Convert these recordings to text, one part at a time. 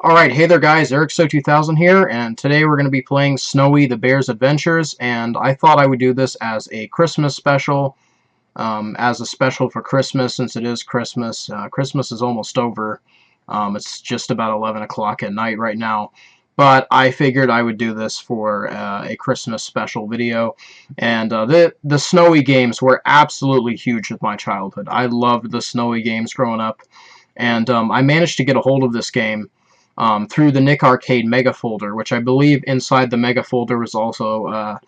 Alright, hey there guys, EricSo2000 here, and today we're going to be playing Snowy the Bear's Adventures, and I thought I would do this as a Christmas special, as a special for Christmas, since it is Christmas. Christmas is almost over. It's just about 11 o'clock at night right now, but I figured I would do this for a Christmas special video, and the Snowy games were absolutely huge with my childhood. I loved the Snowy games growing up, and I managed to get a hold of this game through the Nick Arcade Mega Folder, which I believe inside the Mega Folder was also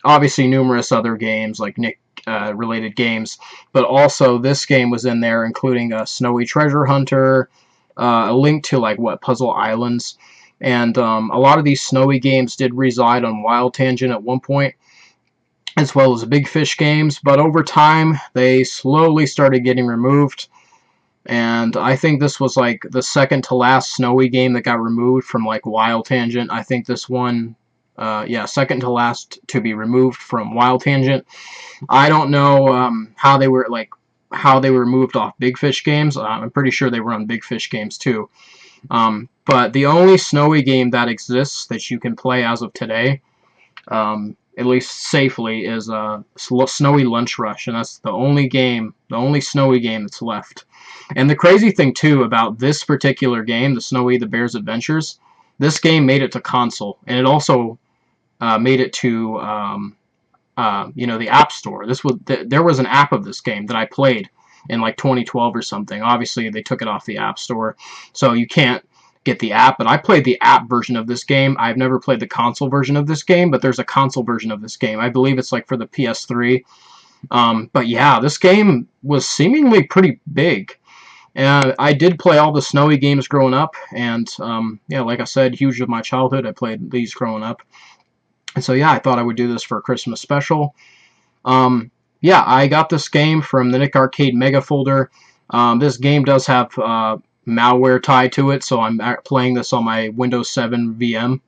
obviously numerous other games like Nick related games, but also this game was in there, including a Snowy Treasure Hunter, a link to like Puzzle Islands, and a lot of these Snowy games did reside on Wild Tangent at one point, as well as Big Fish games, but over time they slowly started getting removed. And I think this was like the second to last Snowy game that got removed from like Wild Tangent. I think this one, yeah, second to last to be removed from Wild Tangent. I don't know how they were removed off Big Fish games. I'm pretty sure they were on Big Fish games too. But the only Snowy game that exists that you can play as of today, at least safely, is Snowy Lunch Rush, and that's the only Snowy game that's left. And the crazy thing too about this particular game, the Snowy the Bear's Adventures, this game made it to console, and it also made it to the App Store. There was an app of this game that I played in like 2012 or something. Obviously, they took it off the App Store, so you can't get the app. But I played the app version of this game. I've never played the console version of this game, but there's a console version of this game. I believe it's like for the PS3. But yeah, this game was seemingly pretty big. And I did play all the Snowy games growing up, and yeah, like I said, huge of my childhood. I played these growing up, and so yeah, I thought I would do this for a Christmas special. Yeah, I got this game from the Nick Arcade Mega Folder. This game does have malware tied to it, so I'm playing this on my Windows 7 VM.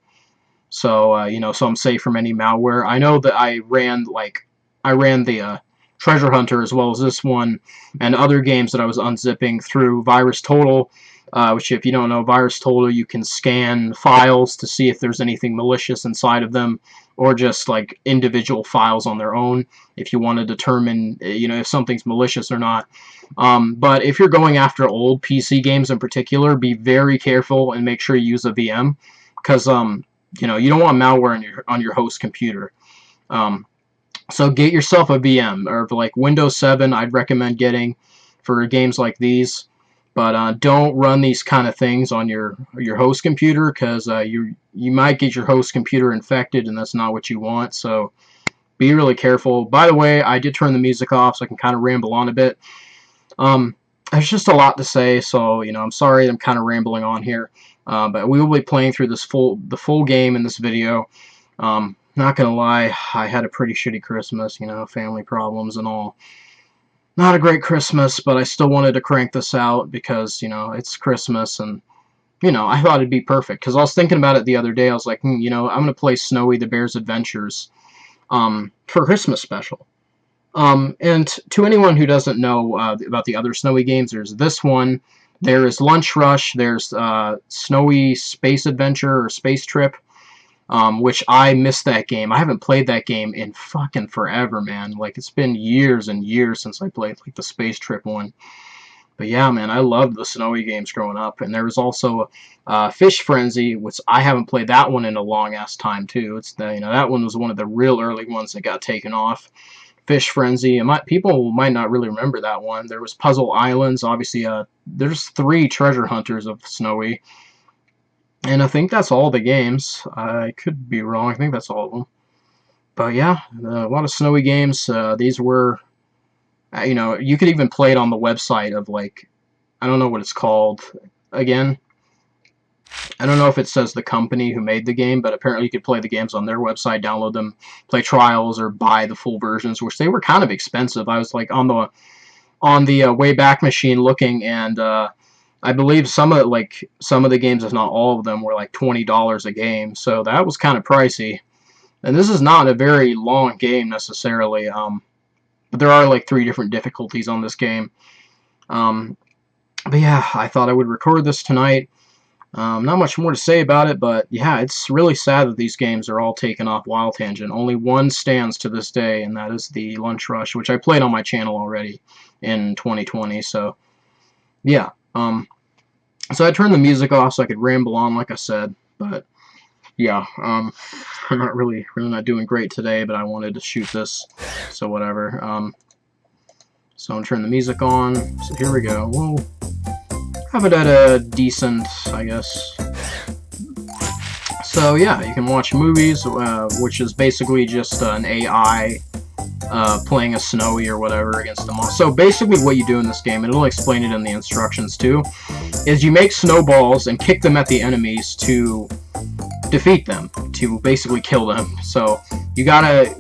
So so I'm safe from any malware. I know that I ran the Treasure Hunter as well as this one and other games that I was unzipping through VirusTotal, which, if you don't know, VirusTotal, you can scan files to see if there's anything malicious inside of them, or just like individual files on their own if you want to determine if something's malicious or not. But if you're going after old PC games in particular, be very careful and make sure you use a VM, because you don't want malware on your host computer. So get yourself a VM, or like Windows 7 I'd recommend getting for games like these, but don't run these kind of things on your host computer, because you might get your host computer infected, and that's not what you want. So be really careful. By the way, I did turn the music off so I can kind of ramble on a bit. There's just a lot to say, so I'm sorry I'm kind of rambling on here, but we will be playing through the full game in this video. Not gonna lie, I had a pretty shitty Christmas, family problems and all. Not a great Christmas, but I still wanted to crank this out because, it's Christmas, and, I thought it'd be perfect. Because I was thinking about it the other day. I was like, I'm gonna play Snowy the Bear's Adventures for Christmas special. And to anyone who doesn't know about the other Snowy games, there's this one, there is Lunch Rush, there's Snowy Space Adventure or Space Trip, which I missed that game. I haven't played that game in fucking forever, man. Like, it's been years and years since I played like the Space Trip one. But yeah, man, I loved the Snowy games growing up. And there was also Fish Frenzy, which I haven't played that one in a long ass time too. It's that one was one of the real early ones that got taken off. Fish Frenzy, and people might not really remember that one. There was Puzzle Islands, obviously. There's 3 treasure hunters of Snowy. And I think that's all the games. I could be wrong. I think that's all of them. But yeah, a lot of Snowy games. These were, you could even play it on the website of, like, I don't know what it's called. Again, I don't know if it says the company who made the game, but apparently you could play the games on their website, download them, play trials, or buy the full versions, which they were kind of expensive. I was like on the Wayback Machine looking, and I believe some of the games, if not all of them, were like $20 a game, so that was kind of pricey. And this is not a very long game necessarily, but there are like 3 different difficulties on this game. But yeah, I thought I would record this tonight. Not much more to say about it, but yeah, it's really sad that these games are all taken off Wild Tangent. Only one stands to this day, and that is the Lunch Rush, which I played on my channel already in 2020. So yeah, so I turned the music off so I could ramble on, like I said. But yeah, I'm not really not doing great today, but I wanted to shoot this, so whatever. So I'm gonna turn the music on. So here we go. We'll have it at a decent, I guess. So yeah, you can watch movies, which is basically just an AI playing a Snowy or whatever against the monster. So basically what you do in this game, and it'll explain it in the instructions too, is you make snowballs and kick them at the enemies to defeat them, to basically kill them. So you gotta,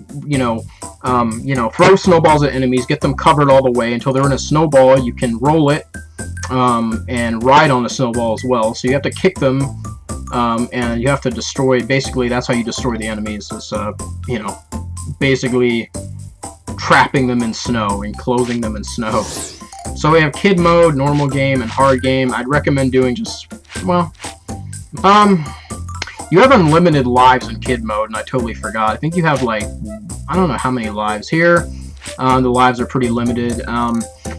throw snowballs at enemies, get them covered all the way until they're in a snowball. You can roll it and ride on the snowball as well. So you have to kick them, and you have to destroy. Basically, that's how you destroy the enemies. Is basically trapping them in snow, enclosing them in snow. So we have kid mode, normal game, and hard game. I'd recommend doing just, well, you have unlimited lives in kid mode, and I totally forgot. I think you have, like, I don't know how many lives here. The lives are pretty limited.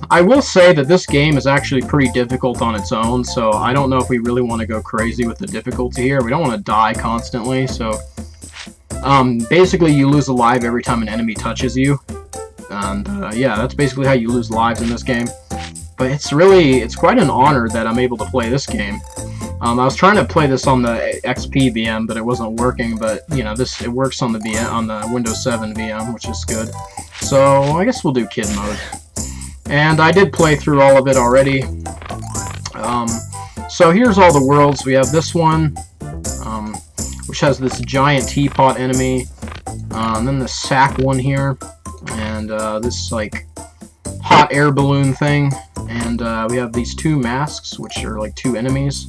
I will say that this game is actually pretty difficult on its own, so I don't know if we really want to go crazy with the difficulty here. We don't want to die constantly, so basically you lose a life every time an enemy touches you. And yeah, that's basically how you lose lives in this game. But it's quite an honor that I'm able to play this game. I was trying to play this on the XP VM, but it wasn't working. But you know, it works on the Windows 7 VM, which is good. So I guess we'll do kid mode. And I did play through all of it already. So here's all the worlds. We have this one, which has this giant teapot enemy. And then the sack one here, and this like hot air balloon thing. And we have these two masks, which are like two enemies.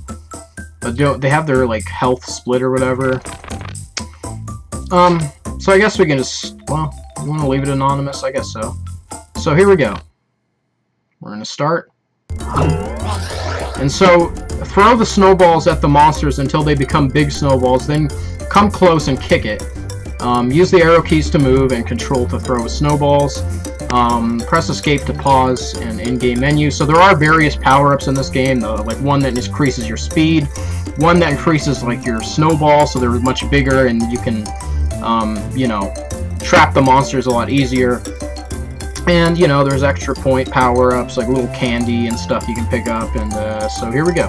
But they have their like health split or whatever. So I guess we can just, well, you want to leave it anonymous? I guess so. So here we go. We're gonna start. And so throw the snowballs at the monsters until they become big snowballs. Then come close and kick it. Use the arrow keys to move and control to throw snowballs. Press escape to pause an in-game menu. So there are various power-ups in this game, like one that increases your speed, one that increases like your snowball, so they're much bigger and you can, trap the monsters a lot easier. And, there's extra point power-ups, like little candy and stuff you can pick up, and so here we go.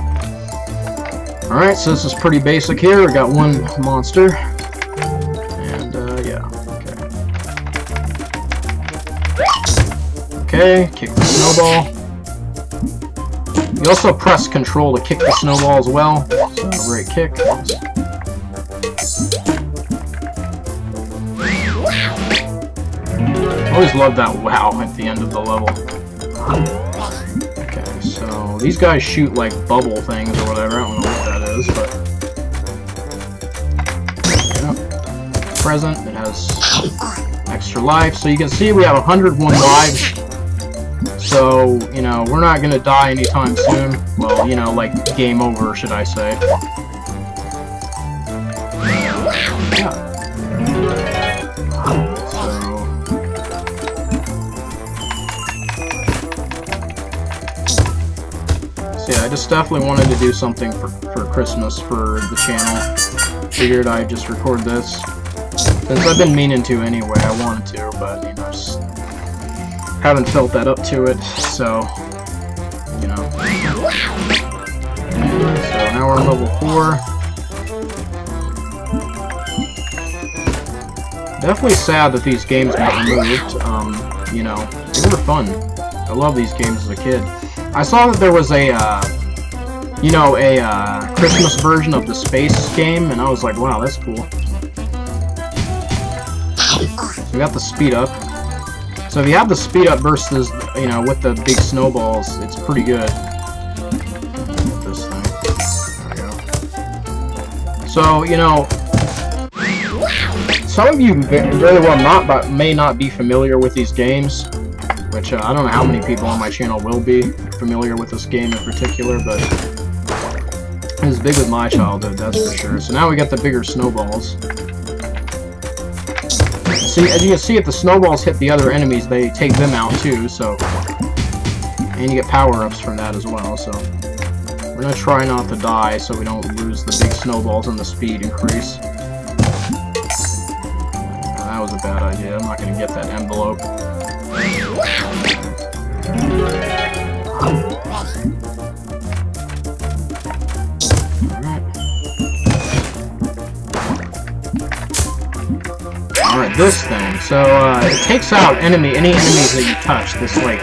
Alright, so this is pretty basic here. We got one monster. And, yeah, okay, kick the snowball. You also press control to kick the snowball as well. So, right kick. I always love that wow at the end of the level. Okay, so these guys shoot like bubble things or whatever. I don't know what that is, but yeah. Present, it has extra life. So you can see we have 101 lives. So, we're not gonna die anytime soon. Well, like game over, should I say. Yeah. Yeah, I just definitely wanted to do something for Christmas for the channel. Figured I'd just record this. Since I've been meaning to anyway, I wanted to, but, just haven't felt that up to it, so, So now we're on level 4. Definitely sad that these games got removed. They were fun. I love these games as a kid. I saw that there was a Christmas version of the space game, and I was like, wow, that's cool. So we got the speed up. So if you have the speed up versus, with the big snowballs, it's pretty good. With this thing. There we go. So, some of you very well may not be familiar with these games, which I don't know how many people on my channel will be familiar with this game in particular, but It was big with my childhood, that's for sure. So now we got the bigger snowballs. See, as you can see, if the snowballs hit the other enemies, they take them out too, so... And you get power-ups from that as well, so... We're gonna try not to die so we don't lose the big snowballs and the speed increase. That was a bad idea. I'm not gonna get that envelope. Alright, this thing. So, it takes out any enemies that you touch. This, like,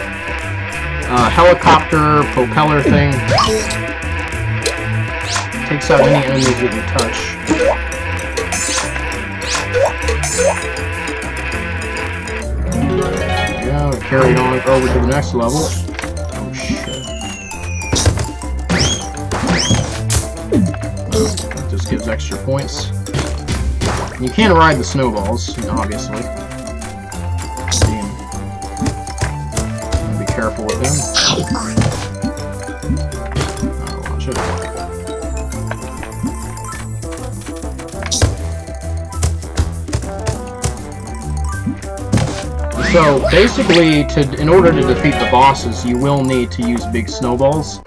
helicopter, propeller thing. Takes out any enemies that you touch. Yeah, we carried on over to the next level. Oh shit. That just gives extra points. You can ride the snowballs, obviously. Be careful with them. Oh, watch it. So basically, in order to defeat the bosses, you will need to use big snowballs.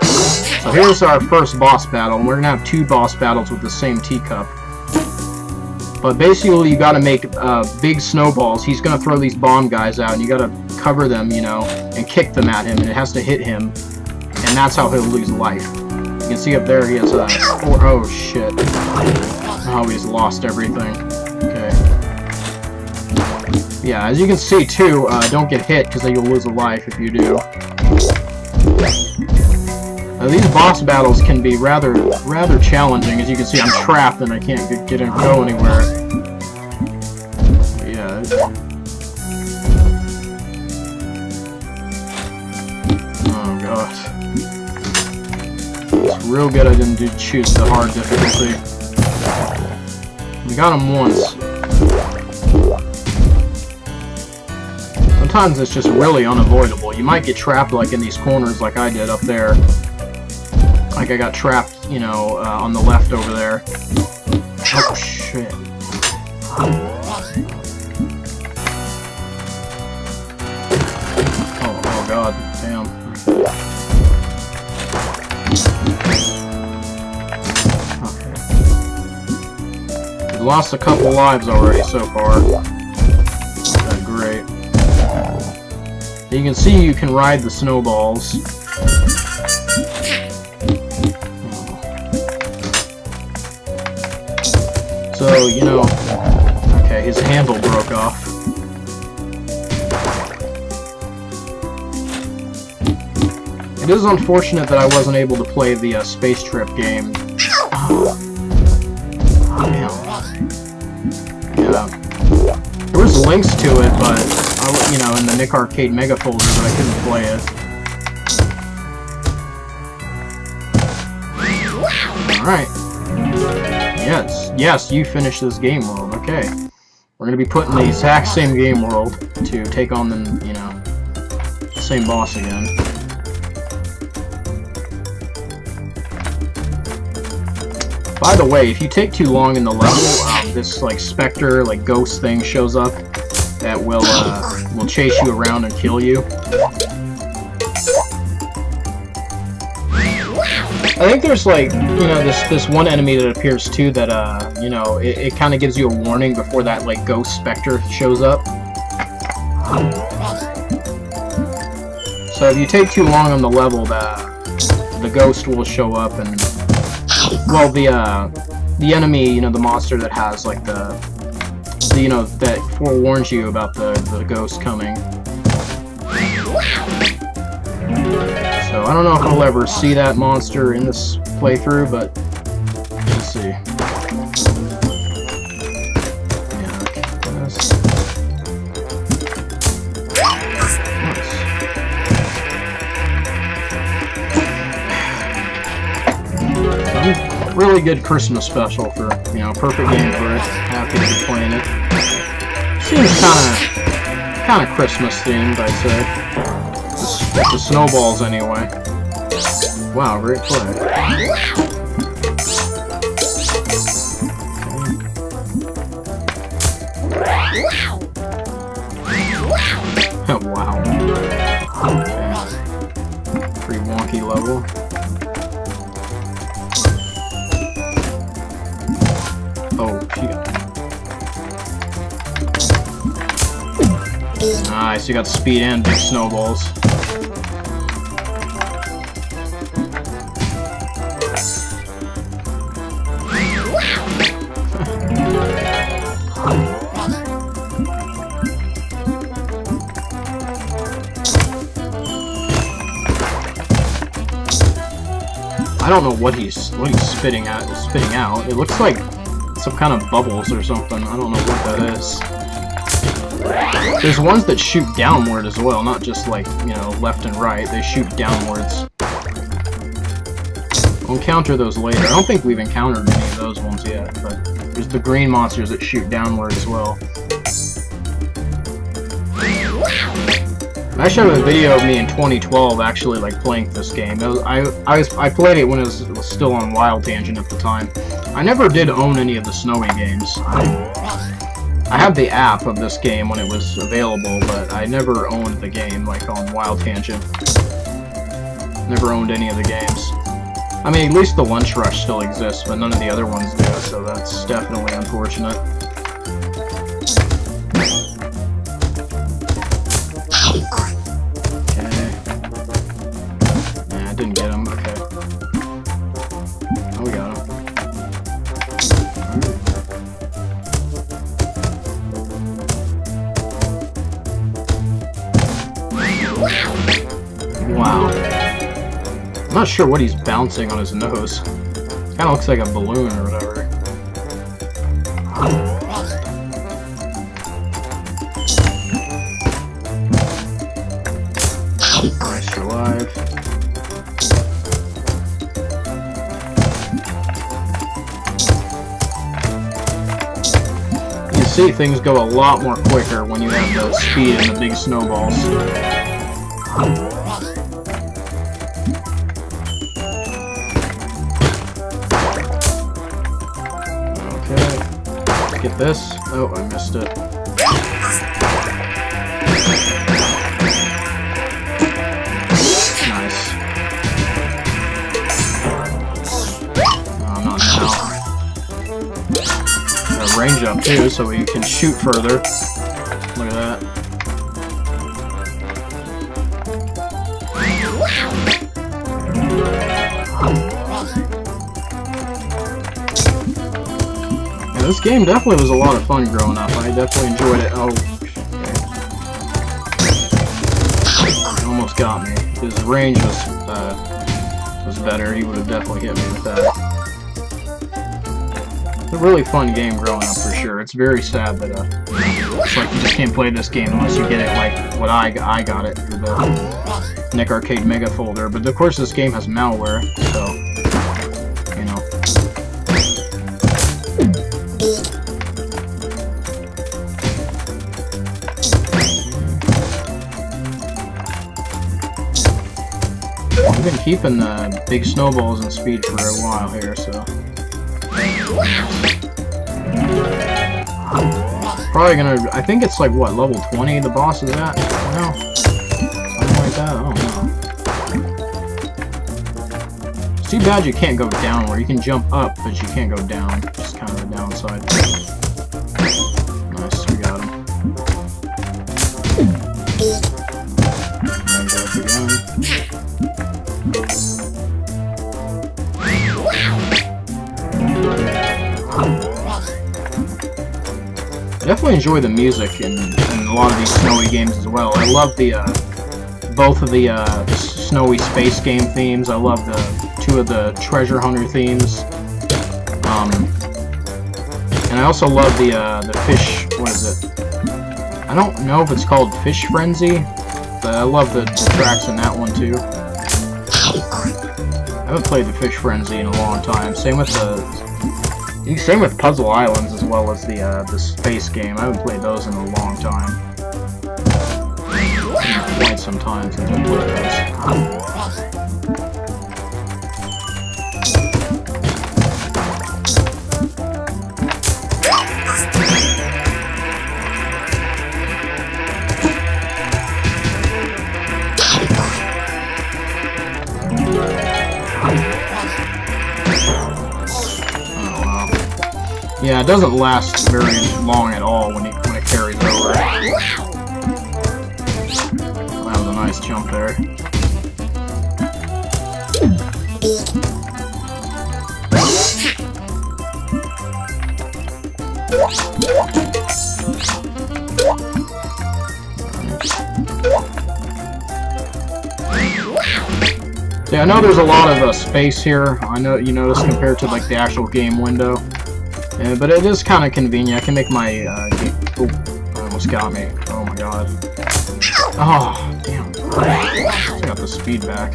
So here's our first boss battle, and we're gonna have 2 boss battles with the same teacup. But basically, you gotta make big snowballs. He's gonna throw these bomb guys out, and you gotta cover them, and kick them at him, and it has to hit him, and that's how he'll lose life. You can see up there he has oh shit. Oh, he's lost everything. Okay. Yeah, as you can see too, don't get hit because then you'll lose a life if you do. These boss battles can be rather challenging. As you can see, I'm trapped and I can't get and go anywhere. But yeah. Oh gosh. It's real good I didn't choose the hard difficulty. We got him once. Sometimes it's just really unavoidable. You might get trapped like in these corners like I did up there. Like I got trapped, on the left over there. Oh shit. Oh god, damn. Okay. We've lost a couple lives already so far. Okay, great. You can see you can ride the snowballs. So, okay, his handle broke off. It is unfortunate that I wasn't able to play the Space Trip game. Oh, man. Yeah. There was links to it, but, in the Nick Arcade Mega folder, but I couldn't play it. Alright. Yes, you finished this game world. Okay. We're gonna be put in the exact same game world to take on the, same boss again. By the way, if you take too long in the level, this, specter, ghost thing shows up that will chase you around and kill you. I think there's this one enemy that appears too that it kind of gives you a warning before that ghost specter shows up. So if you take too long on the level, the ghost will show up and the enemy, the monster that has that forewarns you about the ghost coming. So I don't know if we'll ever see that monster in this playthrough, but we'll see. Yeah, nice. Really good Christmas special for, perfect game for it. Happy to be playing it. Seems kind of Christmas themed, I'd say. The snowballs, anyway. Wow, great play. Nice, you got speed and big snowballs. I don't know what he's spitting out. It looks like some kind of bubbles or something. I don't know what that is. There's ones that shoot downward as well, not just like, you know, left and right. They shoot downwards. We'll encounter those later. I don't think we've encountered any of those ones yet, but there's the green monsters that shoot downward as well. I actually have a video of me in 2012 actually like playing this game. I played it when it was still on Wild Tangent at the time. I never did own any of the Snowy games. I have the app of this game when it was available, but I never owned the game like on Wild Tangent. Never owned any of the games. I mean, at least the Lunch Rush still exists, but none of the other ones do, so that's definitely unfortunate. Didn't get him, okay. Oh, we got him. Wow. I'm not sure what he's bouncing on his nose. Kinda looks like a balloon or whatever. Nice, you're alive. See, things go a lot more quicker when you have the speed and the big snowballs. Okay, get this. Oh, I missed it. Nice. Oh, not now. Range up too, so we can shoot further. Look at that. Yeah, this game definitely was a lot of fun growing up. I definitely enjoyed it. Oh, okay. Almost got me. His range was better. He would have definitely hit me with that. It's a really fun game growing up for sure. It's very sad that it's like you just can't play this game unless you get it like what I got it through the Nick Arcade Mega folder. But of course this game has malware, so you know. I've been keeping the big snowballs and speed for a while here, so. Probably gonna, I think it's like, what, level 20 the boss is at? No. Something like that, I don't know. It's too bad you can't go downward. You can jump up, but you can't go down. Just kind of the downside. Nice, we got him. Range up again. I definitely enjoy the music in a lot of these Snowy games as well. I love the both of the Snowy space game themes. I love the two of the treasure hunter themes. And I also love the fish. What is it? I don't know if it's called Fish Frenzy, but I love the tracks in that one too. I haven't played the Fish Frenzy in a long time. Same with Puzzle Islands as well as the space game. I haven't played those in a long time. Quite some time since I played those. Yeah, it doesn't last very long at all when it carries over. nice jump there. Yeah, I know there's a lot of space here. I know you notice compared to like the actual game window, but it is kind of convenient. I can make my game. Oh, almost got me. Oh my god. Oh, damn. I got the speed back.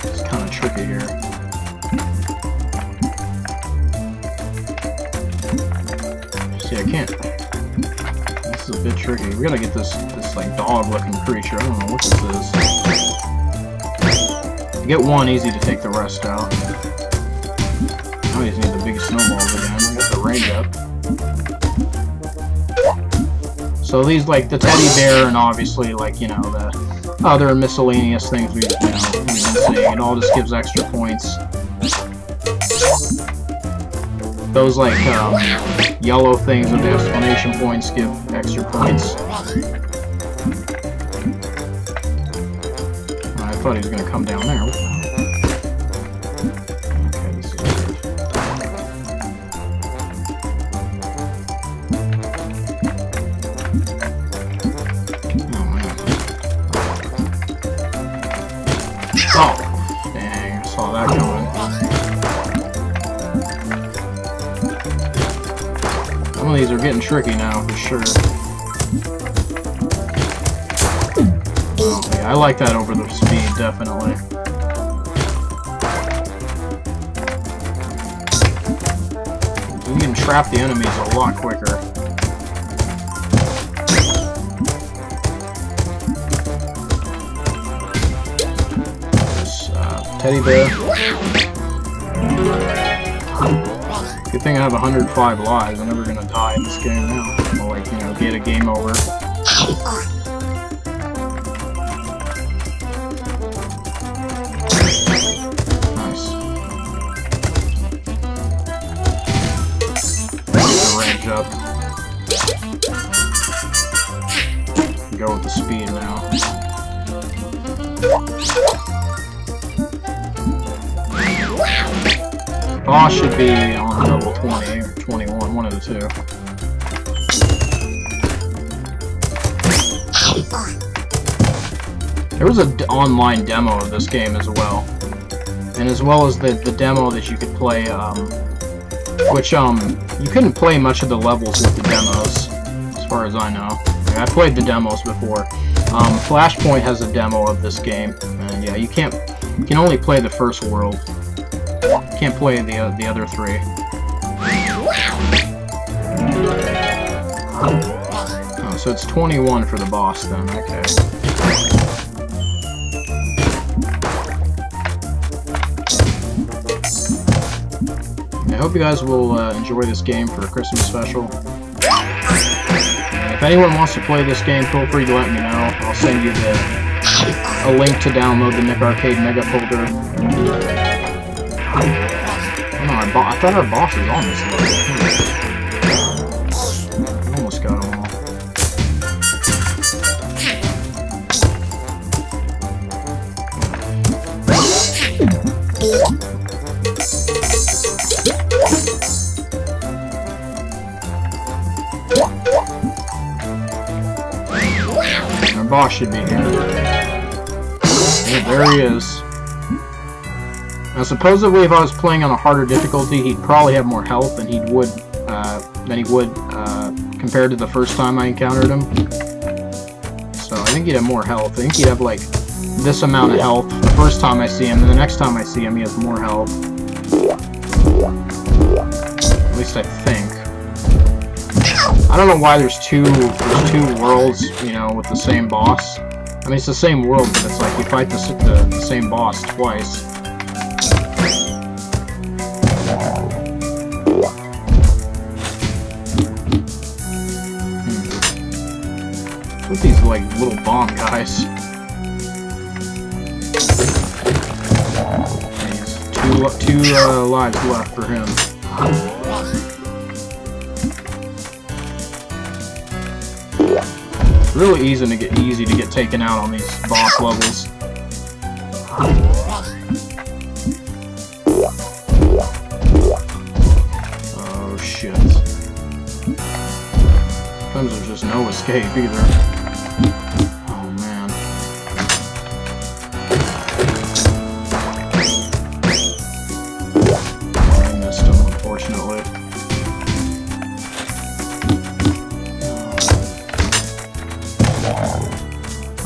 It's kind of tricky here. See, I can't. This is a bit tricky. We gotta get this like dog-looking creature. I don't know what this is. You get one, easy to take the rest out. Now we just need the big snowballs again. We got the range up. So these, like the teddy bear, and obviously, like, you know, the other miscellaneous things we've been seeing. It all just gives extra points. Those like yellow things with the exclamation points give extra points. I thought he was going to come down there. Okay, this is weird. Oh man. Oh, dang, I saw that coming. Some of these are getting tricky now, for sure. Oh, yeah, I like that over the speed, definitely. You can trap the enemies a lot quicker. This teddy bear. Good thing I have 105 lives. I'm never gonna die in this game now. I'll, like, you know, get a game over. Nice. The range up. Go with the speed now. Boss should be on level 20 or 21, one of the two. There was an online demo of this game as well. And as well as the demo that you could play, which, you couldn't play much of the levels with the demos, as far as I know. Yeah, I played the demos before. Flashpoint has a demo of this game, and yeah, you can only play the first world. Can't play the other three. Oh, so it's 21 for the boss then, okay. I hope you guys will enjoy this game for a Christmas special. And if anyone wants to play this game, feel free to let me know. I'll send you a link to download the Nick Arcade Mega Folder. I thought our boss was on this level. Almost got them all. Our boss should be here. Yeah, there he is. Now, supposedly, if I was playing on a harder difficulty, he'd probably have more health than he would compared to the first time I encountered him. So I think he'd have more health. I think he'd have like this amount of health the first time I see him, and the next time I see him, he has more health. At least I think. I don't know why there's two worlds, you know, with the same boss. I mean, it's the same world, but it's like you fight the same boss twice. With these, like, little bomb guys. There's two lives left for him. Really easy to get taken out on these boss levels. Oh shit. Sometimes there's just no escape either. Oh man. I missed him, unfortunately.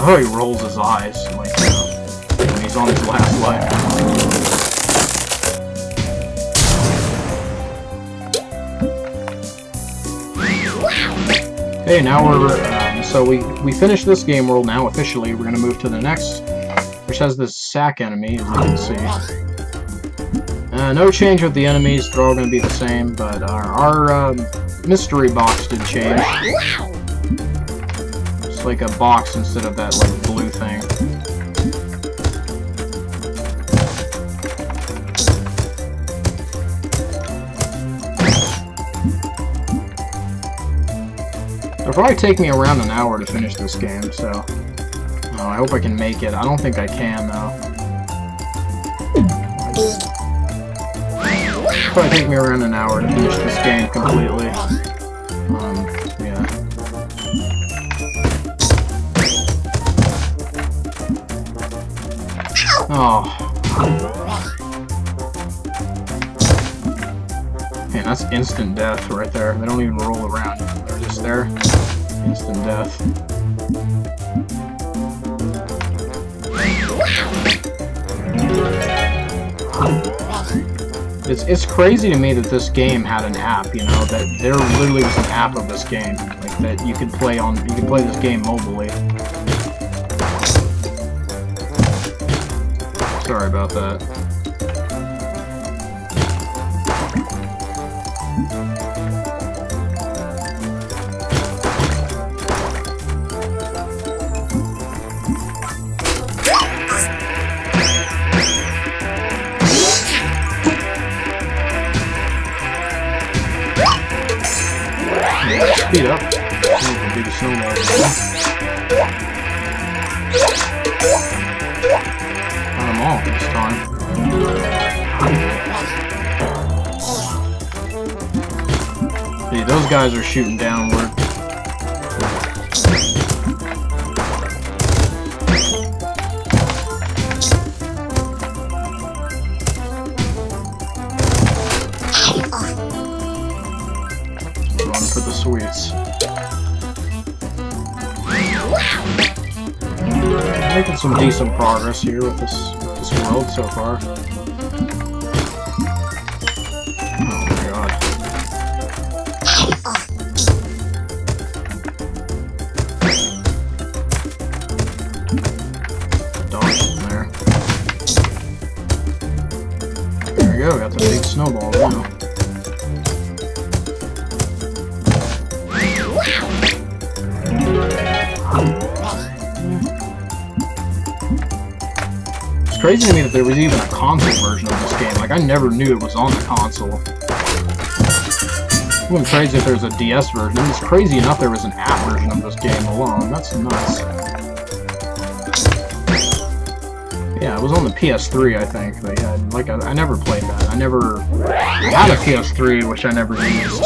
Oh, he rolls his eyes like when he's on his last life. Okay, now we're so we finished this game world now officially. We're gonna move to the next, which has this sack enemy, as you can see. No change with the enemies; they're all gonna be the same. But our mystery box did change. It's like a box instead of that like blue thing. It'll probably take me around an hour to finish this game, so I hope I can make it. I don't think I can though. It'll probably take me around an hour to finish this game completely. Yeah. Oh. Man, that's instant death right there. They don't even roll around. They're just there. Instant death. It's crazy to me that this game had an app, you know, that there literally was an app of this game. Like that you could play this game mobilely. Sorry about that. Speed up. The biggest snowball. Got them all this time. See, those guys are shooting downward. Going for the sweets. Making some decent progress here with this world so far. Oh my god. Dodge in there. There we go, got the big snowball now. It's crazy to me that there was even a console version of this game. Like, I never knew it was on the console. It wouldn't be crazy if there was a DS version. It's crazy enough there was an app version of this game alone. That's nuts. Yeah, it was on the PS3, I think. But yeah, like, I never played that. I had a PS3, which I never used.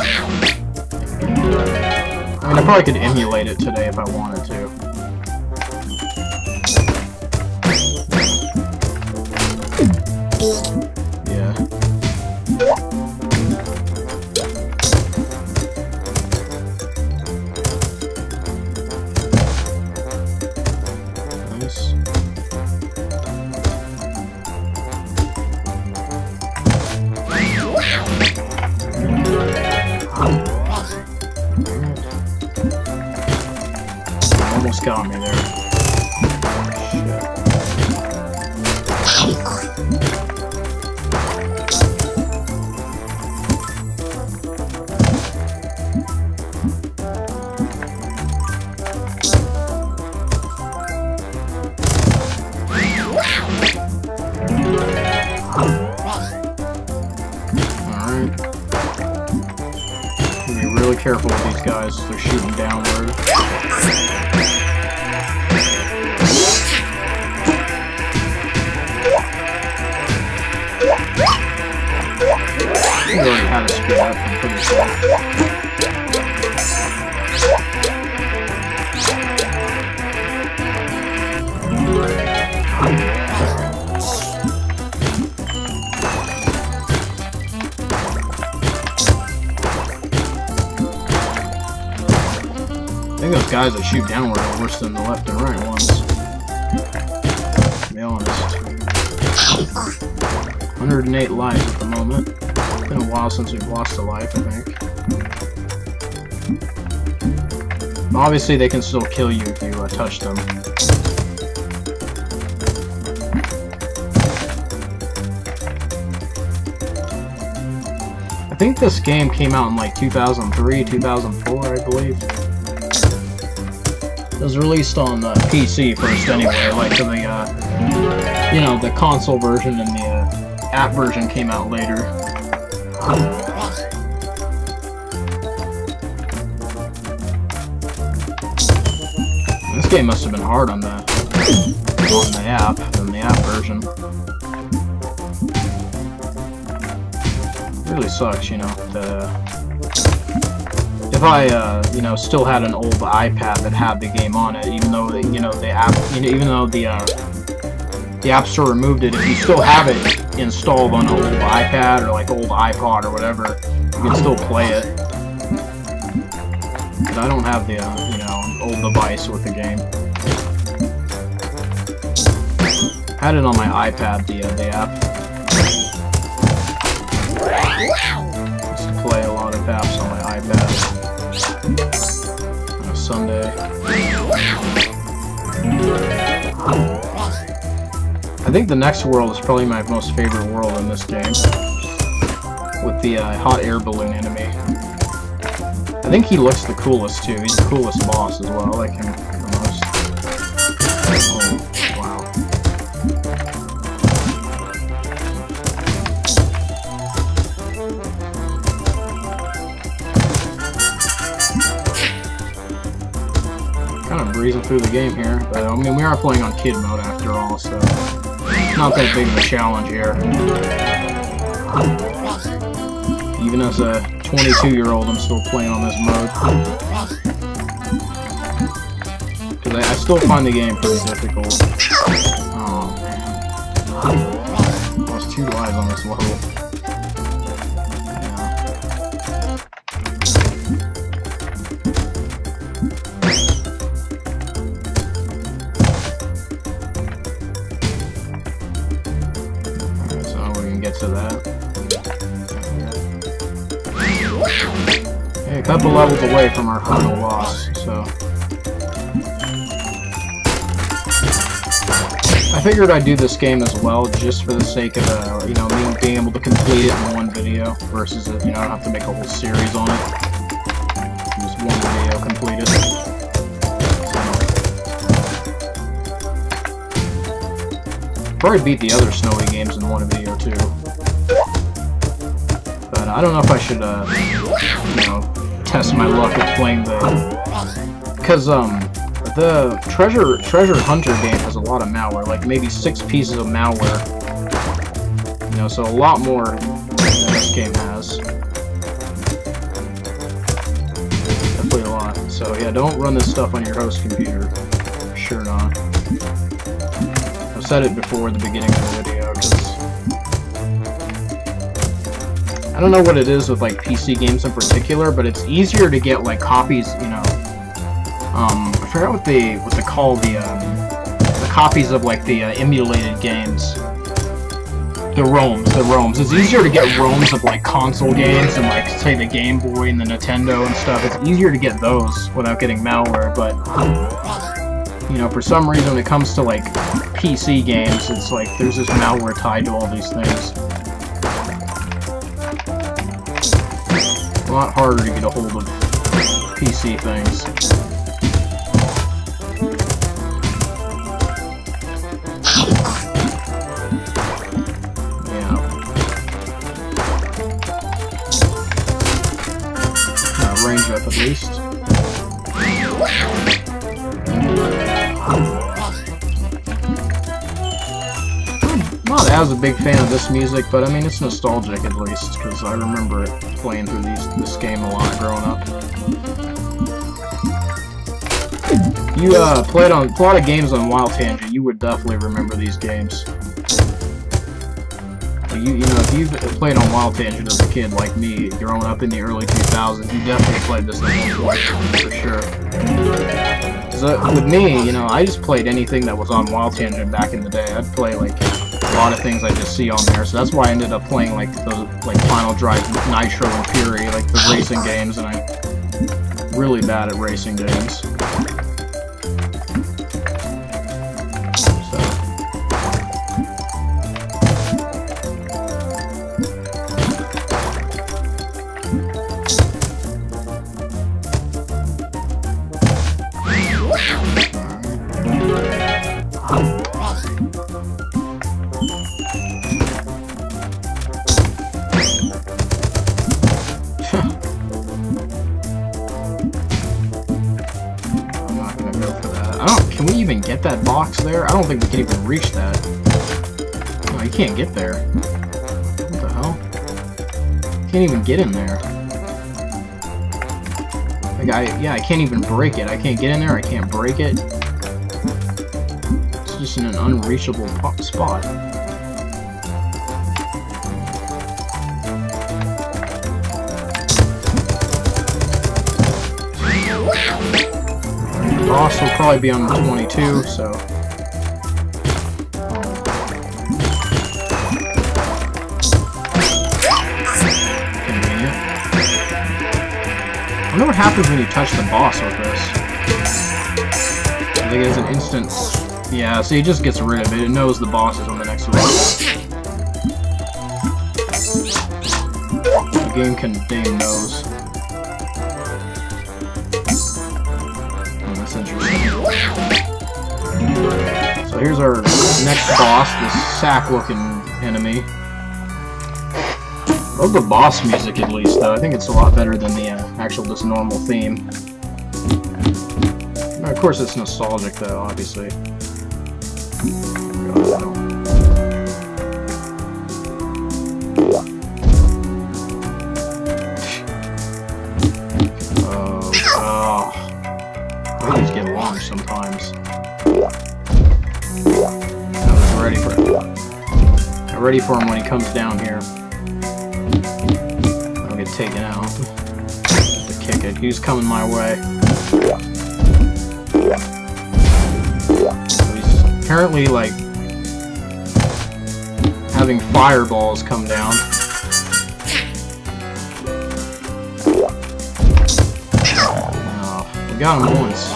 I mean, I probably could emulate it today if I wanted to. Yeah. Nice. Almost got me there. Shit. Alright. Be really careful with these guys, they're shooting downward. We already had a speed up, I'm pretty sure. I think those guys that shoot downward are worse than the left and right ones. To be honest. 108 lives at the moment. It's been a while since we've lost a life, I think. Obviously, they can still kill you if you touch them. I think this game came out in like 2003, 2004, I believe. It was released on PC first anyway, like the, you know, the console version and the app version came out later. This game must have been hard on the app, than the app version. It really sucks, you know, if I, you know, still had an old iPad that had the game on it, even though, you know, the app, even though the App Store removed it, if you still have it installed on an old iPad or like old iPod or whatever, you can still play it. But I don't have the, you know, old device with the game. I had it on my iPad, the app. Used to play a lot of apps on my iPad. On a Sunday. I think the next world is probably my most favorite world in this game. With the hot air balloon enemy. I think he looks the coolest too. He's the coolest boss as well. I like him the most. Oh, wow. Kind of breezing through the game here, but I mean we are playing on kid mode after all, so it's not that big of a challenge here. Even as a 22-year-old, I'm still playing on this mode. Because I still find the game pretty difficult. Oh man. Lost 2 lives on this level. Alright, so we can get to that. Okay, a couple levels away from our final boss, so... I figured I'd do this game as well, just for the sake of, you know, me being able to complete it in one video, versus, you know, I don't have to make a whole series on it. Just one video completed. So. Probably beat the other Snowy games in one video, too. But I don't know if I should, you know, test my luck with playing the... Because, the treasure hunter game has a lot of malware, like maybe 6 pieces of malware. You know, so a lot more than this game has. Definitely a lot. So yeah, don't run this stuff on your host computer. Sure not. I've said it before at the beginning of the video, because I don't know what it is with like PC games in particular, but it's easier to get like copies, you know. I forgot what they call the copies of like the emulated games. The ROMs. It's easier to get ROMs of like console games and like say the Game Boy and the Nintendo and stuff. It's easier to get those without getting malware, but you know, for some reason when it comes to like PC games, it's like there's this malware tied to all these things. It's a lot harder to get a hold of PC things. Range up at least. Not as was a big fan of this music, but I mean, it's nostalgic at least, because I remember playing through this game a lot growing up. You played on a lot of games on Wild Tangent, you would definitely remember these games. You know, if you played on Wild Tangent as a kid like me, growing up in the early 2000s, you definitely played this game for sure. With me, you know, I just played anything that was on Wild Tangent back in the day. I'd play like a lot of things I just see on there, so that's why I ended up playing like those like Final Drive, Nitro, and Fury, like the racing games, and I'm really bad at racing games. Can we even get that box there? I don't think we can even reach that. No, you can't get there. What the hell? Can't even get in there. Like I can't even break it. I can't get in there. I can't break it. It's just in an unreachable spot. The boss will probably be on the 22, so... Convenient. I wonder what happens when you touch the boss with this. I think it's an instant... Yeah, see, it just gets rid of it. It knows the boss is on the next level. The game can dang knows. So here's our next boss, this sack-looking enemy. Love the boss music at least, though. I think it's a lot better than the actual just normal theme. And of course, it's nostalgic, though, obviously. These get launched sometimes. I was ready for it. I'm ready for him when he comes down here. I'll get taken out. Have to kick it. He's coming my way. So he's apparently like having fireballs come down. We got him once.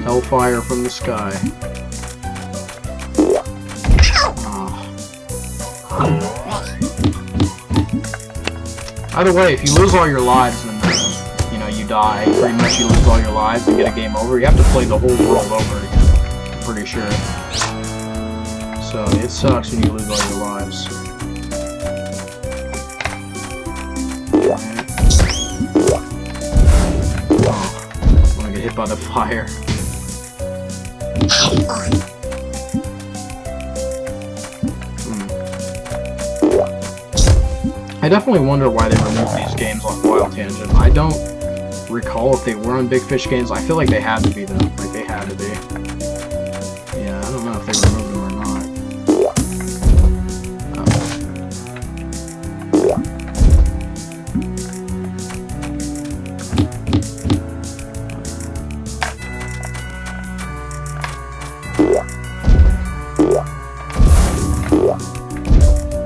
Hellfire from the sky. Either way, if you lose all your lives, then you know you die. Pretty much, you lose all your lives and get a game over. You have to play the whole world over again. I'm pretty sure. So it sucks when you lose all your lives. Hit by the fire. I definitely wonder why they removed these games on Wild Tangent. I don't recall if they were on Big Fish games. I feel like they had to be though. Like they had to be. Yeah, I don't know if they removed them or not.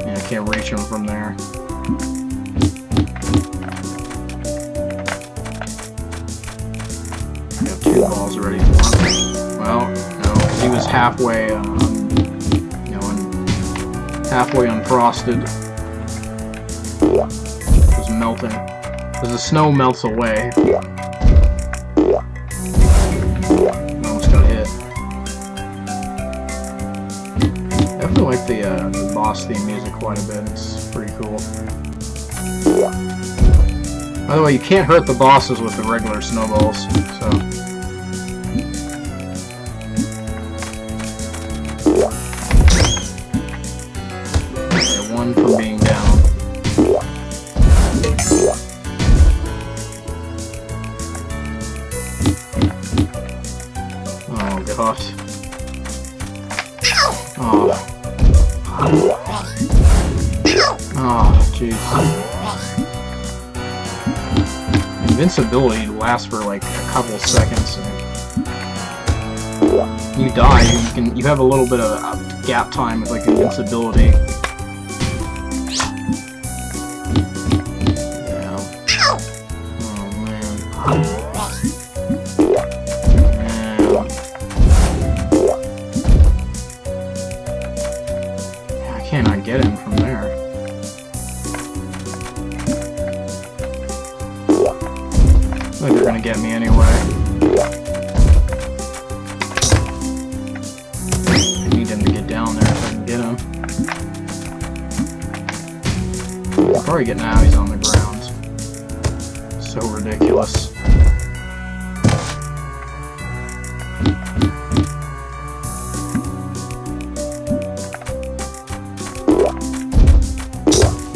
Yeah, I can't reach him from there. We have 2 balls ready for him. Well, no, because he was halfway, halfway unfrosted. It was melting. As the snow melts away. Almost got hit. Definitely like the boss theme music quite a bit. It's pretty cool. By the way, you can't hurt the bosses with the regular snowballs, so... run from being down. Oh god. Oh. Oh, jeez. Invincibility lasts for like a couple seconds. And you die, you have a little bit of gap time with like invincibility. Yeah. Oh man. I cannot get him from there. Like they're gonna get me anyway. I need him to get down there if I can get him. I'll probably get now he's on the ground. So ridiculous.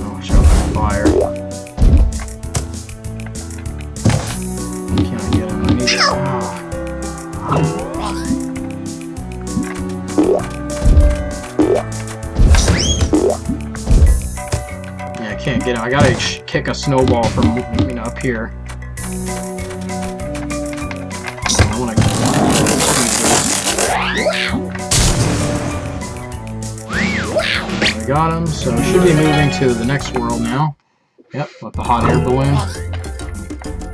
Oh, shut up, fire. Yeah, I can't get him. I gotta kick a snowball from up here. I wanna I got him, so should be moving to the next world now. Yep, with the hot air balloon.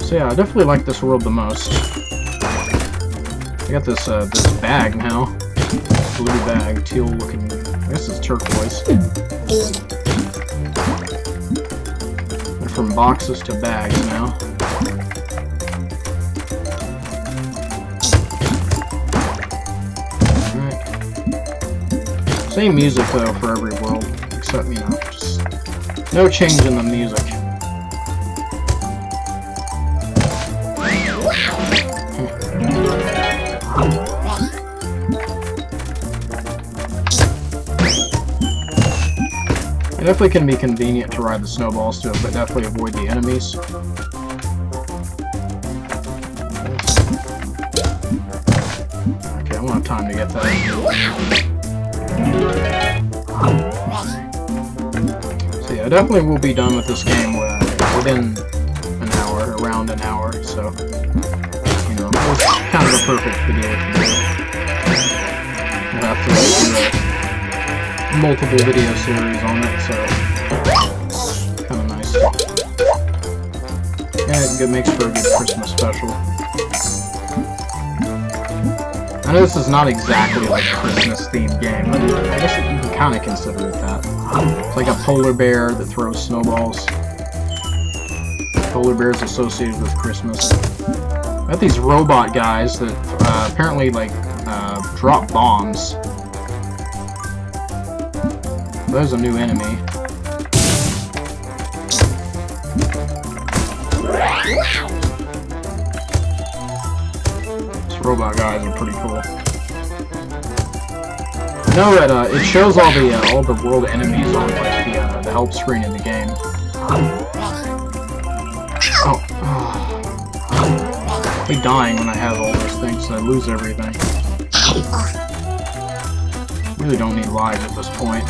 So yeah, I definitely like this world the most. I got this this bag now. Blue bag, teal looking. I guess it's turquoise. Went from boxes to bags now. Alright. Same music though for every world, except just no change in the music. It definitely can be convenient to ride the snowballs too, but definitely avoid the enemies. Okay, I won't have time to get that. So yeah, I definitely will be done with this game within an hour, around an hour, so you know, it's kind of a perfect video to do. We'll have to do a multiple video series on it, so kind of nice. Yeah, it makes for a good Christmas special. I know this is not exactly like a Christmas themed game, but I guess you can kind of consider it that. It's like a polar bear that throws snowballs. Polar bears associated with Christmas. I got these robot guys that apparently like drop bombs. There's a new enemy. These robot guys are pretty cool. I know that it shows all the world enemies on like the help screen in the game. Oh, I'll be dying when I have all those things, so I lose everything. Really don't need lives at this point.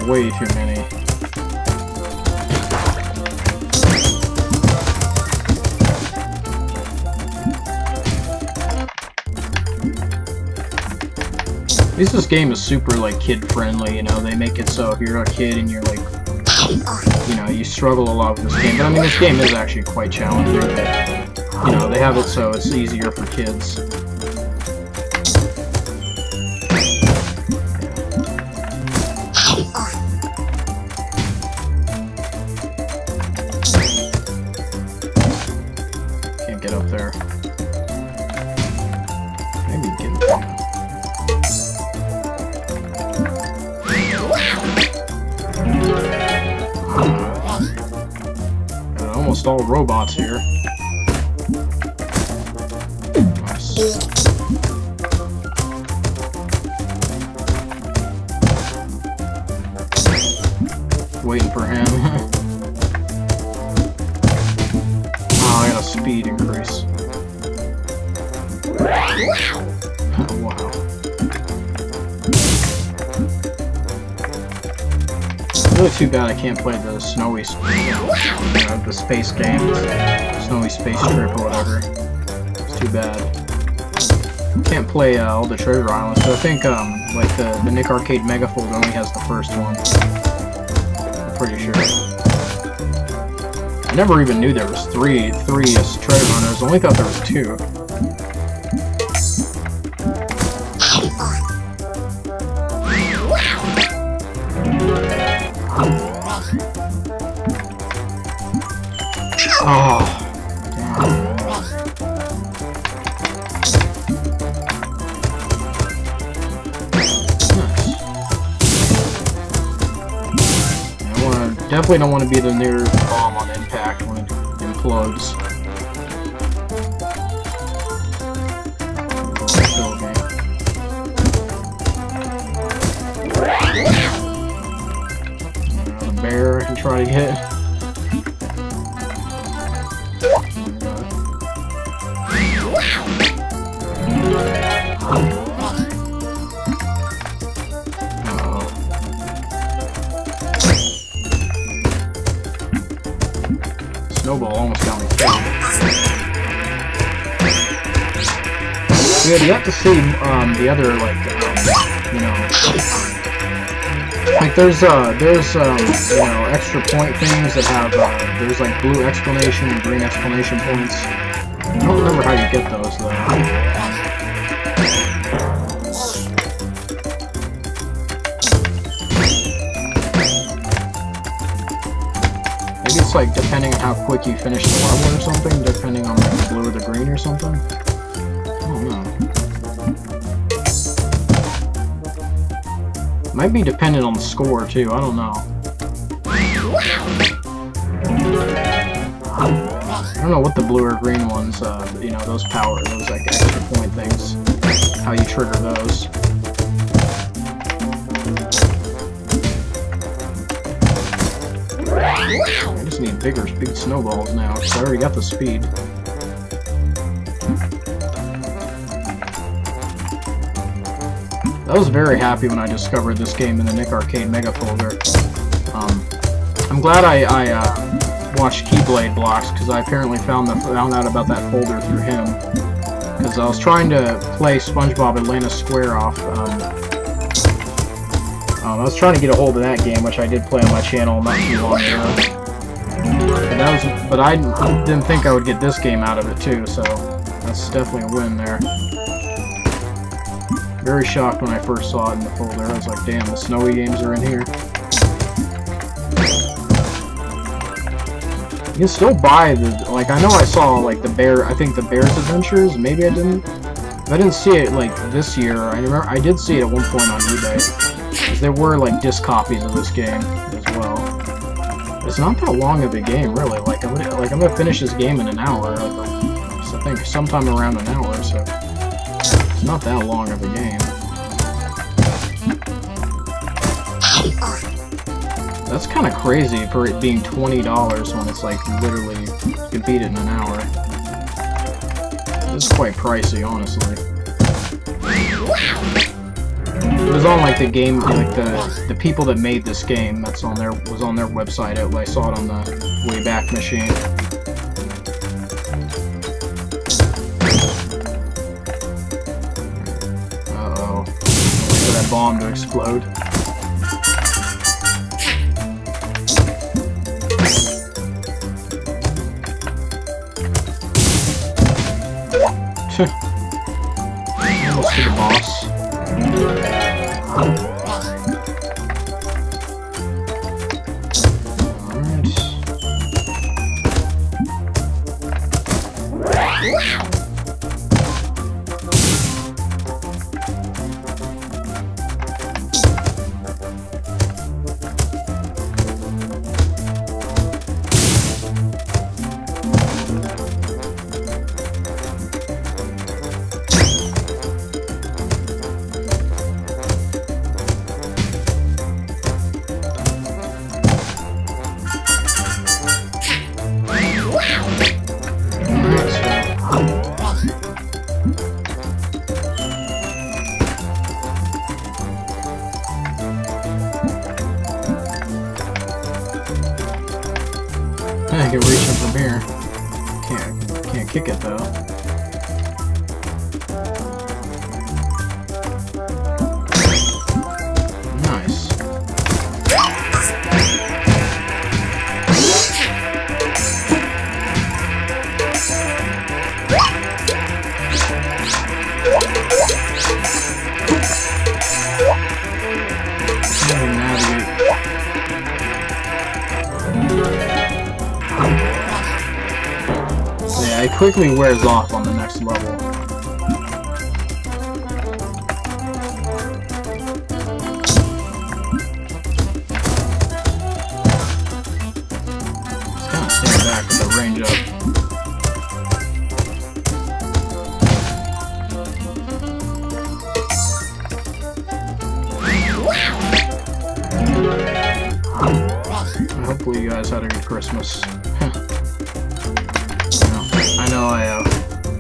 Way too many. At least this game is super like kid friendly, you know, they make it so if you're a kid and you're like, you know, you struggle a lot with this game, but I mean this game is actually quite challenging, but, you know, they have it so it's easier for kids. Can't get up there. Maybe get up there. Got almost all robots here. Nice. waiting for him. Oh, I got a speed increase. Oh, wow. It's really too bad I can't play the Snowy, the space game, Snowy Space Trip or whatever. It's too bad. Can't play all the treasure islands, so I think like the Nick Arcade Megafold only has the first one. I'm pretty sure. I never even knew there was three treasure hunters. I only thought there was 2. Oh, damn. Definitely don't want to be the near bomb on impact when it implodes. The bear I can try to get. Snowball almost got me killed. We had yet to see the other, like, you know, like there's you know, extra point things that have there's like blue exclamation and green exclamation points. I don't remember how you get those though. Maybe it's like depending on how quick you finish the level or something, depending on like the blue or the green or something. I don't know. Might be dependent on the score too, I don't know. I don't know what the blue or green ones, you know, those like extra point things, how you trigger those. I just need big snowballs now, because I already got the speed. I was very happy when I discovered this game in the Nick Arcade Mega folder. I'm glad I watched Keyblade Blocks, because I apparently found out about that folder through him. Because I was trying to play SpongeBob Atlantis Square off. I was trying to get a hold of that game, which I did play on my channel not too long ago. But I didn't think I would get this game out of it too, so that's definitely a win there. Very shocked when I first saw it in the folder. I was like, damn, the Snowy games are in here. You can still buy the, like, I know I saw, like, the Bear, I think the Bear's Adventures, maybe I didn't. If I didn't see it, like, this year, I remember, I did see it at one point on eBay. There were, like, disc copies of this game as well. It's not that long of a game, really. Like, I'm gonna finish this game in an hour. Like, I think sometime around an hour, so it's not that long of a game. That's kind of crazy for it being $20 when it's like literally you can beat it in an hour. This is quite pricey, honestly. It was on like the game, like the people that made this game. That's on their website. I saw it on the Wayback Machine. Uh-oh. Wait for that bomb to explode. Almost to the boss. I can reach him from here. Can't kick it though. Nice. Yeah, it quickly wears off on the next level. Just kind of stand back with the range up. Hopefully you guys had a good Christmas. I know I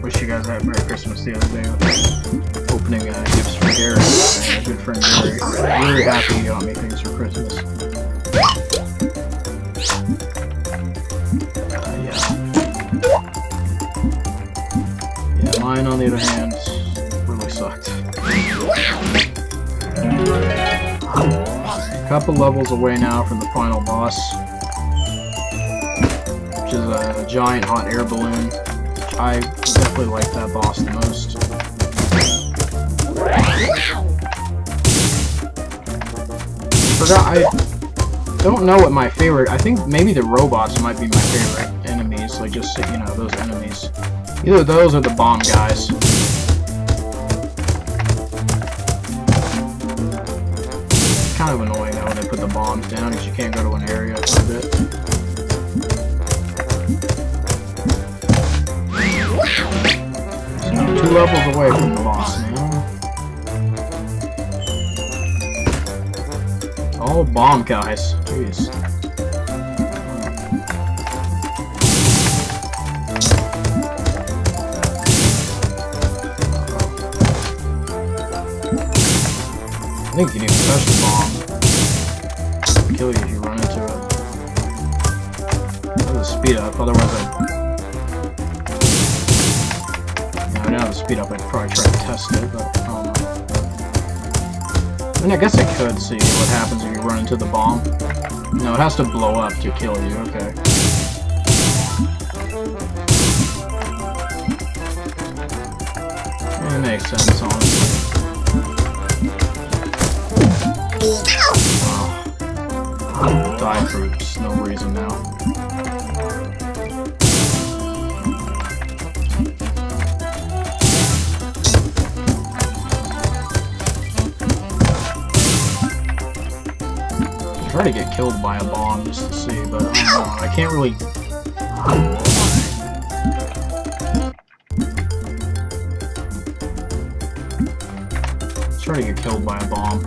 wish you guys had a Merry Christmas the other day with opening gifts for Gary, my good friend Gary. Very happy he got me things for Christmas. Yeah, mine on the other hand really sucked. A couple levels away now from the final boss, which is a giant hot air balloon. I definitely like that boss the most. I don't know what my favorite. I think maybe the robots might be my favorite enemies. Like just those enemies. Either those or the bomb guys. It's kind of annoying though when they put the bombs down because you can't go to an area for a bit. So 2 levels away from the boss now. All bomb guys. Jeez. I think you need to touch the bomb. It'll kill you if you run into it. There's a speed up, otherwise I don't have the speed up, I'd probably try to test it, but I don't know. I mean, I guess I could see what happens if you run into the bomb. No, it has to blow up to kill you, okay. It makes sense, honestly. Oh. Die for just no reason now. Try to get killed by a bomb just to see, but I don't know. I can't really. Let's try to get killed by a bomb.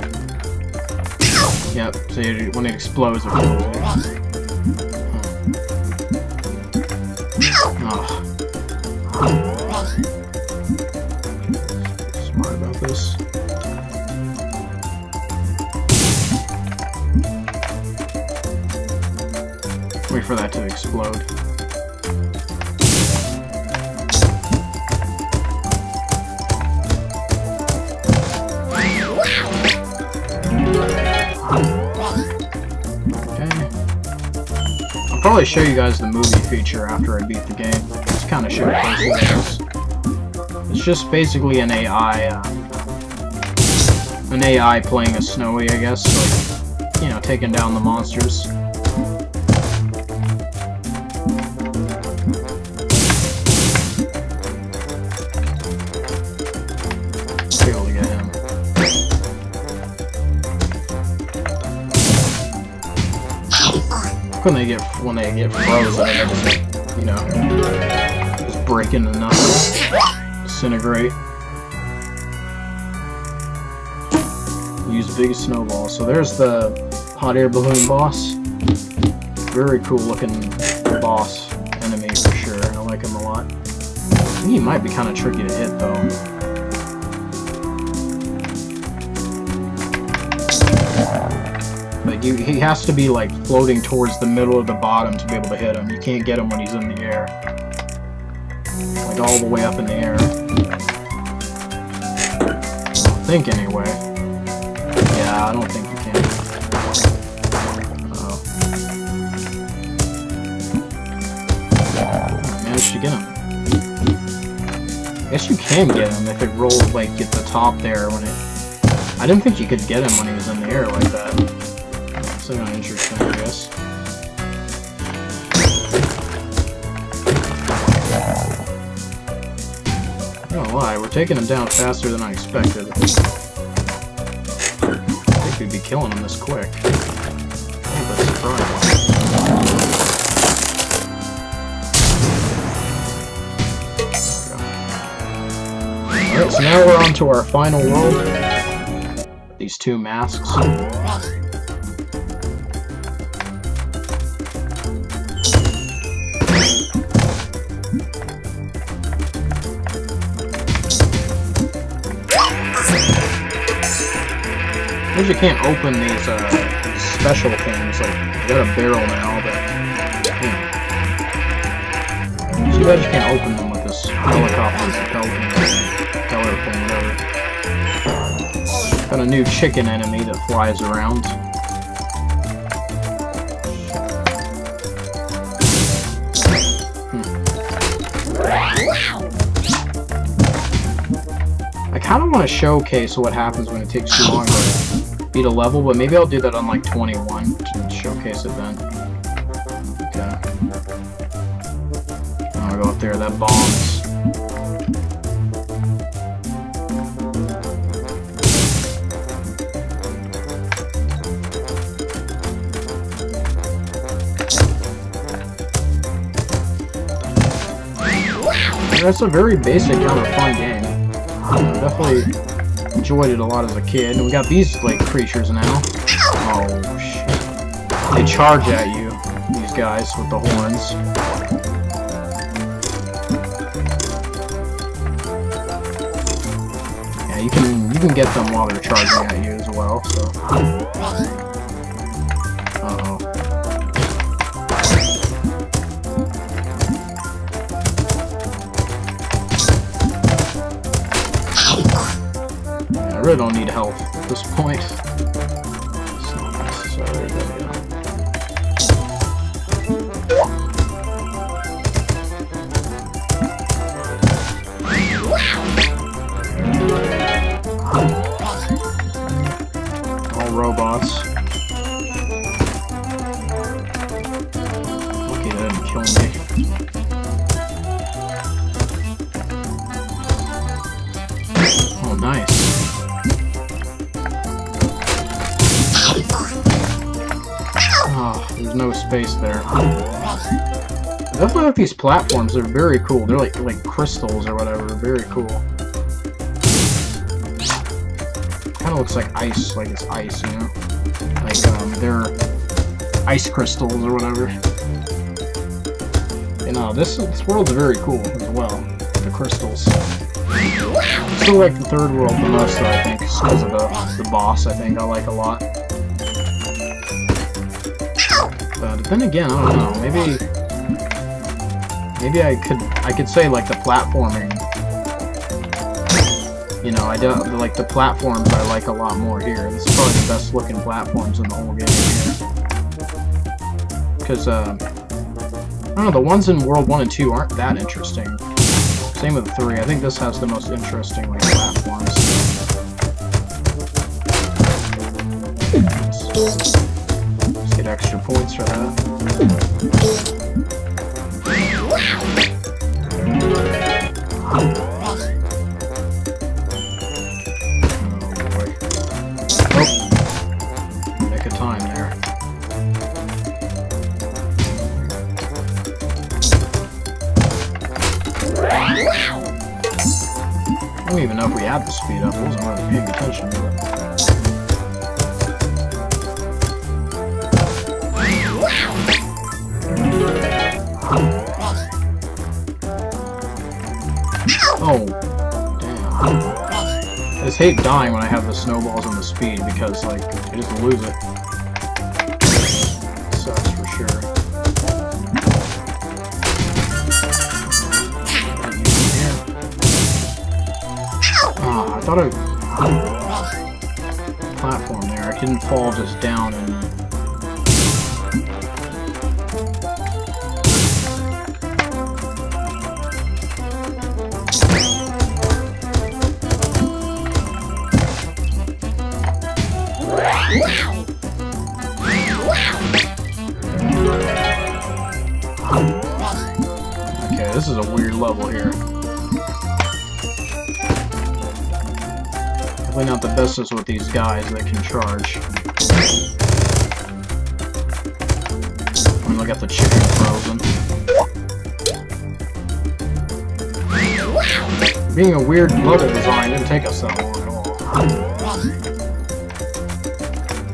Yep. So when it explodes, it kills you. Oh. Smart about this. Wait for that to explode. Okay. I'll probably show you guys the movie feature after I beat the game. Just kind of show you guys. It's just basically an AI playing a Snowy, I guess, like, taking down the monsters. When they get frozen, just break into nothing, disintegrate. Use big snowballs. So there's the hot air balloon boss. Very cool looking boss enemy for sure. I like him a lot. I think he might be kind of tricky to hit though. But he has to be like floating towards the middle of the bottom to be able to hit him. You can't get him when he's in the air. Like all the way up in the air. I think anyway. Yeah, I don't think you can. Oh. Managed to get him. I guess you can get him if it rolls like at the top there when it... I didn't think you could get him when he was in the air like that. That's kind of interesting, I guess. I don't know why, we're taking him down faster than I expected. I think we'd be killing him this quick. I think that's surprising. Alright, so now we're on to our final world. These two masks. Because you can't open these special things, like, you got a barrel now, but, too bad you can't open them with this helicopter propeller thing, whatever. Got a new chicken enemy that flies around. I kind of want to showcase what happens when it takes too long to beat a level, but maybe I'll do that on like 21 to showcase it then. Okay. I'll go up there, that bombs. That's a very basic kind of fun game. Definitely enjoyed it a lot as a kid. And we got these like creatures now. Oh shit! They charge at you, these guys with the horns. Yeah, you can get them while they're charging at you as well. So. Uh-oh. I really don't need health at this point. It's not necessary, but yeah. All robots. Lucky that didn't kill me. Oh, nice. Oh, there's no space there. I definitely like these platforms. They're very cool. They're like crystals or whatever. Very cool. Kind of looks like ice, like it's ice, you know? Like they're ice crystals or whatever. You know, this world's very cool as well. The crystals. Still like the third world the most, though, I think, because of the boss. I think I like a lot. But then again, I don't know. Maybe I could say like the platforming. You know, I don't like the platforms. I like a lot more here. This is probably the best looking platforms in the whole game here. Because I don't know, the ones in World 1 and 2 aren't that interesting. Same with 3. I think this has the most interesting like platforms. Let's get extra points for that. Oh boy. Oh. Nick of time there. I don't even know if we had the speed up. I wasn't really paying attention to it. Oh, damn. I just hate dying when I have the snowballs and the speed because, like, I just lose it. thought it platform there. I didn't fall just down and. Okay, this is a weird level here. Definitely not the bestest with these guys that can charge. I mean, look at the chicken frozen. Being a weird level design didn't take us that long at all.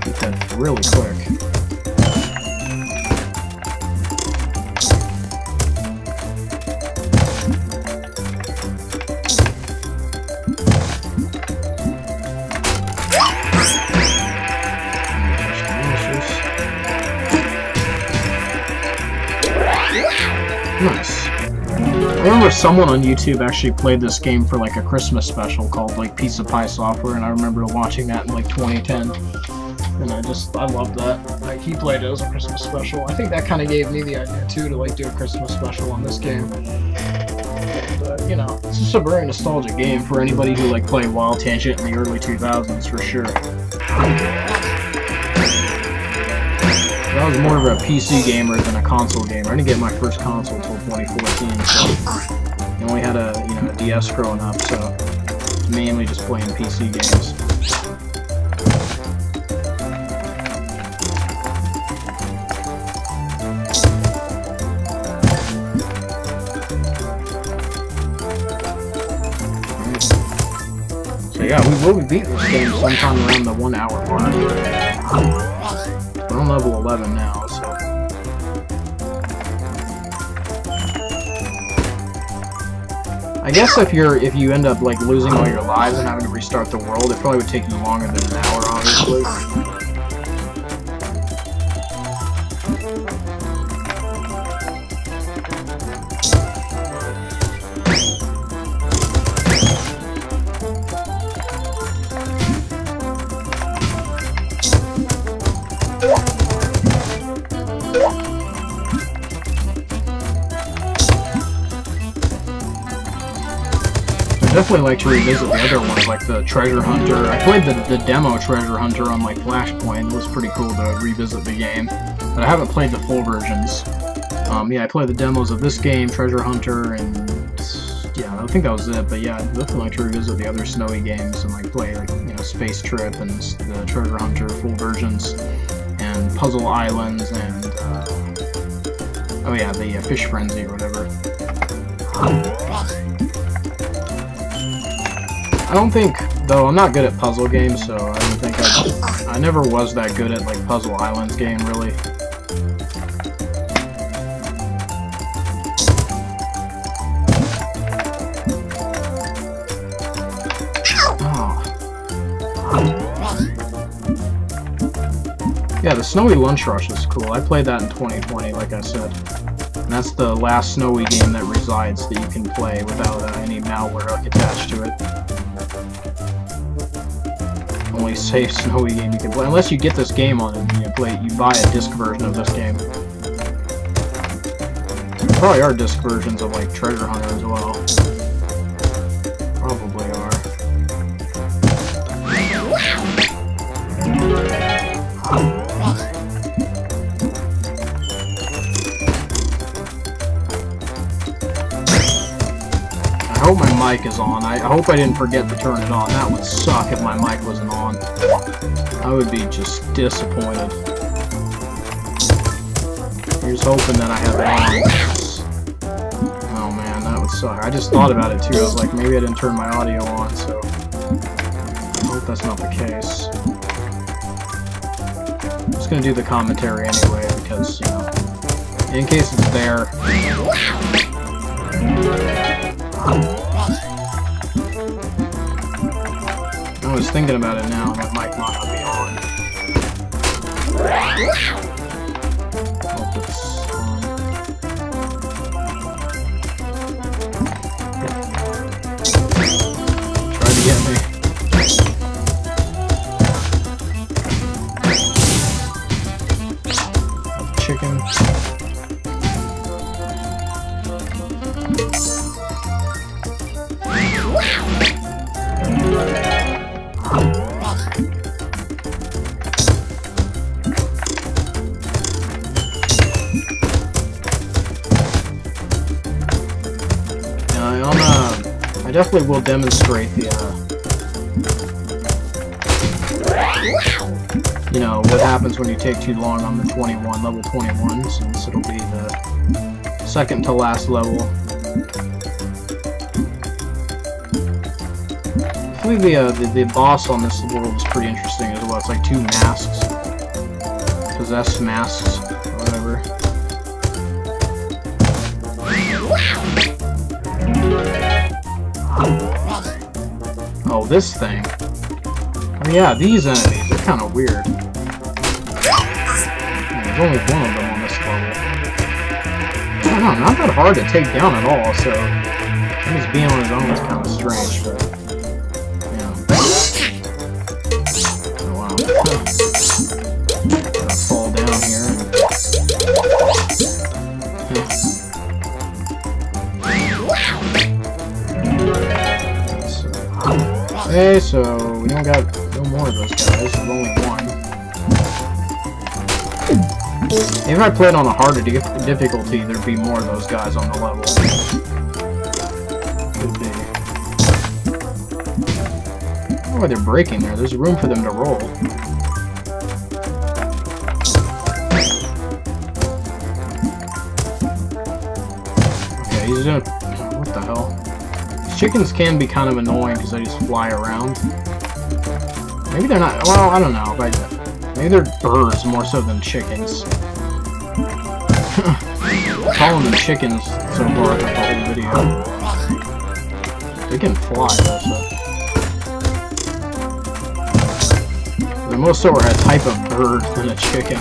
Keep that really quick. Nice. I remember someone on YouTube actually played this game for like a Christmas special called like Pizza Pie Software, and I remember watching that in like 2010, and I loved that. Like, he played it as a Christmas special. I think that kind of gave me the idea too to like do a Christmas special on this game. And, you know, it's just a very nostalgic game for anybody who like played Wild Tangent in the early 2000s for sure. I was more of a PC gamer than a console gamer. I didn't get my first console until 2014, so I only had a DS growing up, so mainly just playing PC games. So yeah, we will be beating this game sometime around the 1 hour mark. We're on level 11 now, so. I guess if you end up like losing all your lives and having to restart the world, it probably would take you longer than an hour, obviously. Definitely like to revisit the other ones, like the Treasure Hunter. I played the demo Treasure Hunter on like Flashpoint. It was pretty cool to revisit the game, but I haven't played the full versions. Yeah, I played the demos of this game, Treasure Hunter, and yeah, I think that was it. But yeah, I'd definitely like to revisit the other Snowy games and like play like Space Trip and the Treasure Hunter full versions, and Puzzle Islands, and oh yeah, the Fish Frenzy or whatever. I don't think, though, I'm not good at puzzle games, so I don't think I never was that good at, like, Puzzle Islands game, really. Oh. Yeah, the Snowy Lunch Rush is cool. I played that in 2020, like I said. And that's the last Snowy game that resides that you can play without any malware attached to it. Only safe Snowy game you can play, unless you get this game on it and you buy a disc version of this game. There probably are disc versions of like Treasure Hunter as well. Probably are. I hope my mic is on. I hope I didn't forget to turn it on. That would suck if my mic wasn't on. I would be just disappointed. Here's hoping that I have it on. Oh man, that would suck. I just thought about it too. I was like, maybe I didn't turn my audio on, so I hope that's not the case. I'm just gonna do the commentary anyway, because, in case it's there. I was thinking about it now, that mic might not be on. Hope it's on. Try to get me. chicken. I definitely will demonstrate the, you know, what happens when you take too long on the 21, level 21, since it'll be the second to last level. I believe the boss on this world is pretty interesting as well. It's like 2 masks, possessed masks, or whatever. Oh, this thing. Oh yeah, these enemies, they're kind of weird. There's only one of them on this level. I don't know, not that hard to take down at all, so him just being on his own is kind of strange, but yeah. Oh wow. Gotta fall down here and okay, so we don't got no more of those guys, there's only one. Maybe if I played on a harder difficulty, there'd be more of those guys on the level. Could be. Oh, they're breaking there, there's room for them to roll. Okay, he's doing... what the hell? Chickens can be kind of annoying because they just fly around. Maybe they're not, well, I don't know, but maybe they're birds more so than chickens. Calling them chickens so far through the whole video. They can fly, though, so. They're more so a type of bird than a chicken.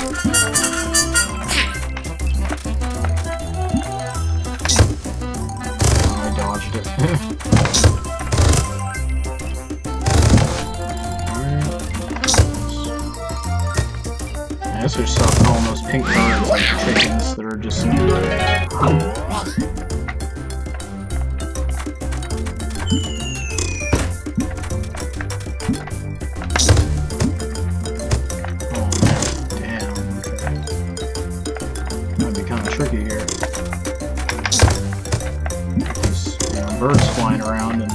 Oh, I dodged it. I guess they're stopping all those pink birds like chickens that are just... Oh man, damn, okay. Might be kind of tricky here. There's, you know, birds flying around and...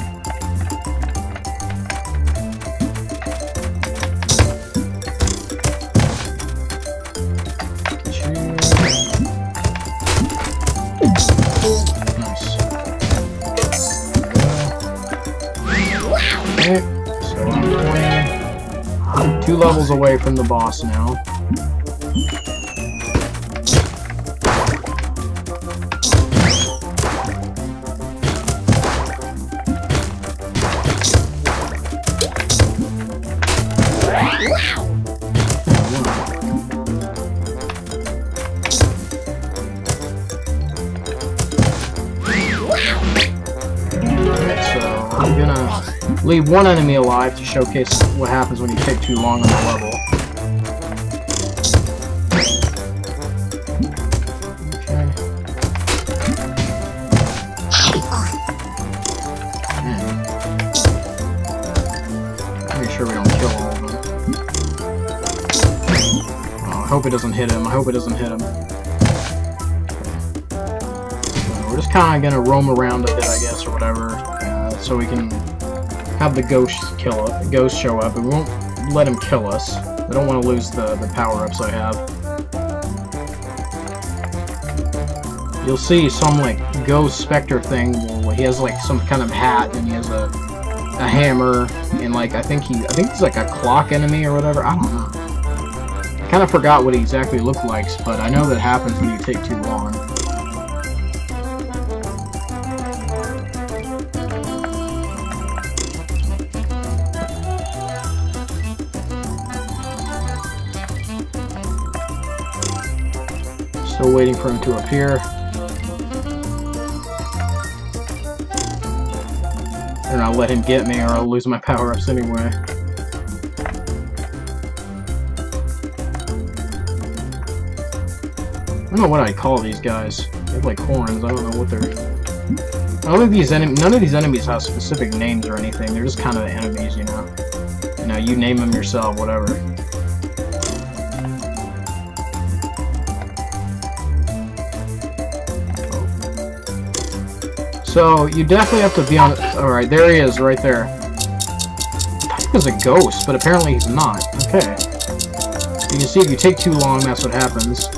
So I'm 2 levels away from the boss now. I'm gonna leave one enemy alive to showcase what happens when you take too long on the level. Okay. Man. Make sure we don't kill all of them. Oh, I hope it doesn't hit him. I hope it doesn't hit him. So we're just kind of gonna roam around a bit, I guess, or whatever. So we can have the ghost show up, and we won't let him kill us. I don't want to lose the power-ups I have. You'll see some like ghost specter thing where he has like some kind of hat and he has a hammer and like I think he's like a clock enemy or whatever. I don't know. I kind of forgot what he exactly looked like, but I know that happens when you take too long. Still waiting for him to appear. Or not let him get me or I'll lose my power-ups anyway. I don't know what I'd call these guys. They have like horns. I don't know what they're... I don't think none of these enemies have specific names or anything. They're just kind of enemies, you know. You know, you name them yourself, whatever. So, you definitely have to be on... Alright, there he is, right there. I thought he was a ghost, but apparently he's not. Okay. You can see if you take too long, that's what happens.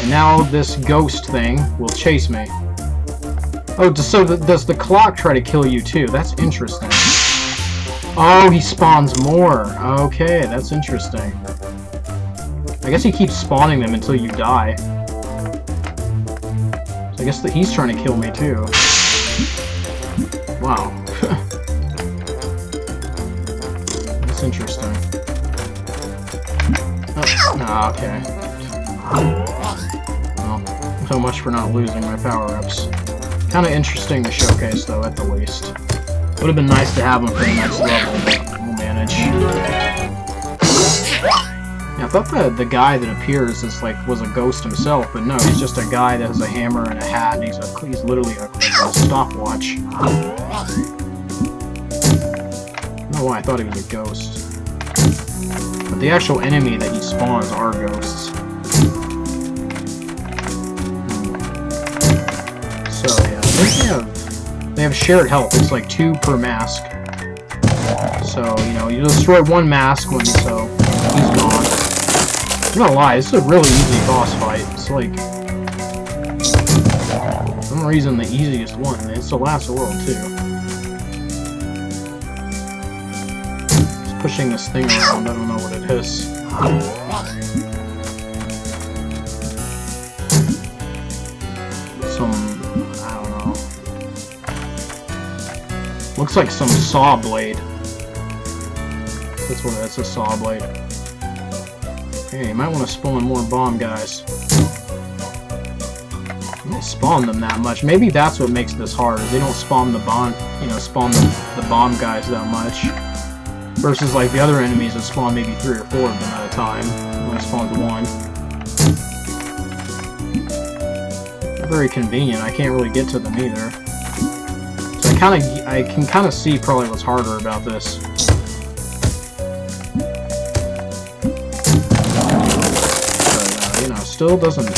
And now this ghost thing will chase me. Oh, so does the clock try to kill you too? That's interesting. Oh, he spawns more. Okay, that's interesting. I guess he keeps spawning them until you die. I guess that he's trying to kill me too. Wow. That's interesting. Oh, nah, okay. Well, so much for not losing my power-ups. Kind of interesting to showcase, though, at the least. Would have been nice to have them for the next level, but we'll manage. Yeah, I thought the guy that appears was a ghost himself, but no, he's just a guy that has a hammer and a hat, and he's literally a stopwatch. I don't know why I thought he was a ghost. But the actual enemy that he spawns are ghosts. So yeah, I think they have shared health. It's like 2 per mask. So, you know, you destroy one mask so he's gone. I'm not gonna lie, this is a really easy boss fight. It's like, for some reason, the easiest one. It's the last world, too. Just pushing this thing around, I don't know what it is. I don't know. Looks like some saw blade. That's what that's, a saw blade. Hey, you might want to spawn more bomb guys. You don't spawn them that much. Maybe that's what makes this hard, is they don't spawn the bomb, the bomb guys that much. Versus like the other enemies that spawn maybe 3 or 4 of them at a time. Only spawns 1. Very convenient. I can't really get to them either. So I can kind of see probably what's harder about this. But, you know, still doesn't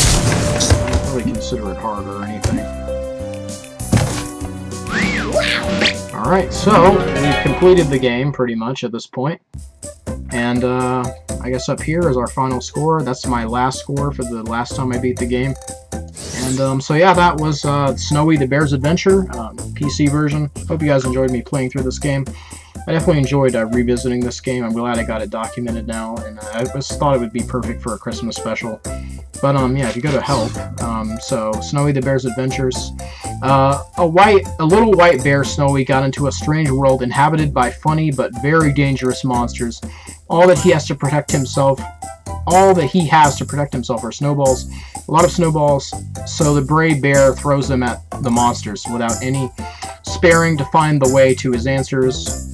really consider it hard or anything. Alright, so we've completed the game pretty much at this point. And I guess up here is our final score. That's my last score for the last time I beat the game. And so yeah, that was Snowy the Bear's Adventure, PC version. Hope you guys enjoyed me playing through this game. I definitely enjoyed revisiting this game. I'm glad I got it documented now, and I just thought it would be perfect for a Christmas special. But yeah, if you go to help, so Snowy the Bear's Adventures, a little white bear, Snowy, got into a strange world inhabited by funny but very dangerous monsters. All that he has to protect himself are snowballs, a lot of snowballs, so the brave bear throws them at the monsters without any sparing to find the way to his answers.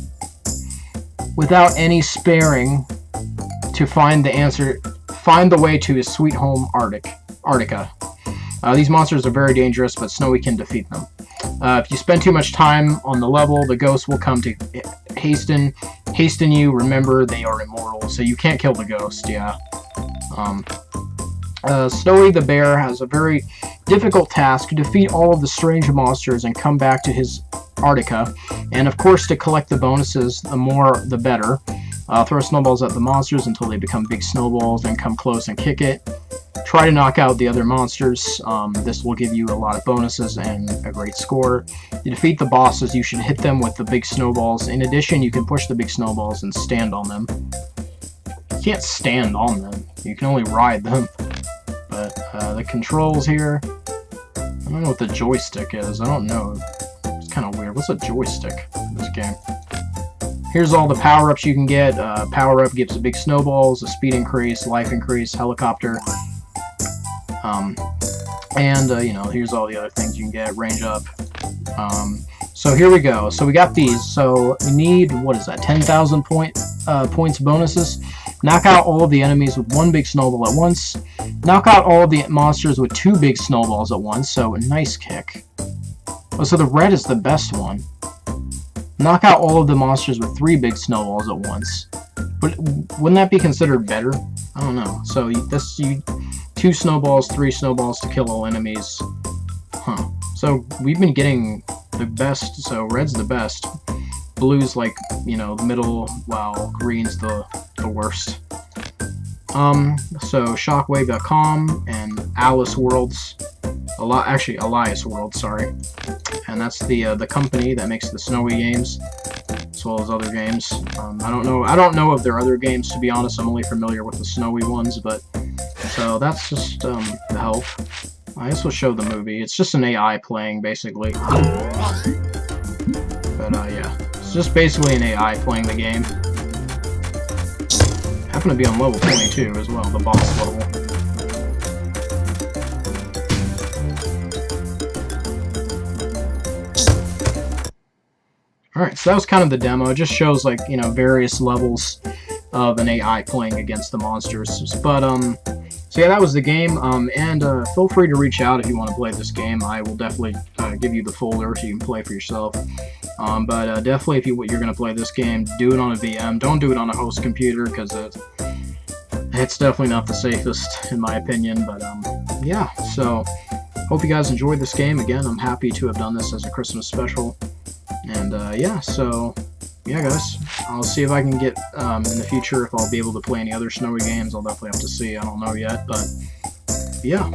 Without any sparing to find the way to his sweet home, Arctica. These monsters are very dangerous, but Snowy can defeat them. If you spend too much time on the level, the ghosts will come to hasten you. Remember, they are immortal, so you can't kill the ghost, yeah. Snowy the bear has a very difficult task to defeat all of the strange monsters and come back to his Arctica, and of course to collect the bonuses, the more the better. Throw snowballs at the monsters until they become big snowballs, then come close and kick it. Try to knock out the other monsters. This will give you a lot of bonuses and a great score. To defeat the bosses, you should hit them with the big snowballs. In addition, you can push the big snowballs and stand on them. You can't stand on them. You can only ride them. But the controls here, I don't know what the joystick is. I don't know. It's kind of weird. What's a joystick in this game? Here's all the power-ups you can get. Power-up gives big snowballs, a speed increase, life increase, helicopter. You know, here's all the other things you can get. Range up. So here we go. So we got these. So we need, what is that, 10,000 points bonuses. Knock out all of the enemies with one big snowball at once. Knock out all of the monsters with two big snowballs at once, so a nice kick. Oh, so the red is the best one. Knock out all of the monsters with three big snowballs at once. But wouldn't that be considered better? I don't know. So this, two snowballs, three snowballs to kill all enemies. Huh. So we've been getting the best, so red's the best. Blue's like, you know, the middle, while green's the worst. So shockwave.com and Alice Worlds, actually Elias Worlds, sorry. And that's the company that makes the Snowy games, as well as other games. I don't know of their other games, to be honest. I'm only familiar with the Snowy ones, but so that's just the help. I guess we'll show the movie. It's just an AI playing, basically. But yeah, it's just basically an AI playing the game. Happen to be on level 22 as well, the boss level. Alright, so that was kind of the demo. It just shows, like, you know, various levels of an AI playing against the monsters. But, so yeah, that was the game, and feel free to reach out if you want to play this game. I will definitely give you the folder so you can play for yourself. But definitely, if you're going to play this game, do it on a VM. Don't do it on a host computer, because it's definitely not the safest, in my opinion. But yeah, so hope you guys enjoyed this game. Again, I'm happy to have done this as a Christmas special. And yeah, so yeah, guys, I'll see if I can get in the future, if I'll be able to play any other Snowy games. I'll definitely have to see. I don't know yet, but yeah.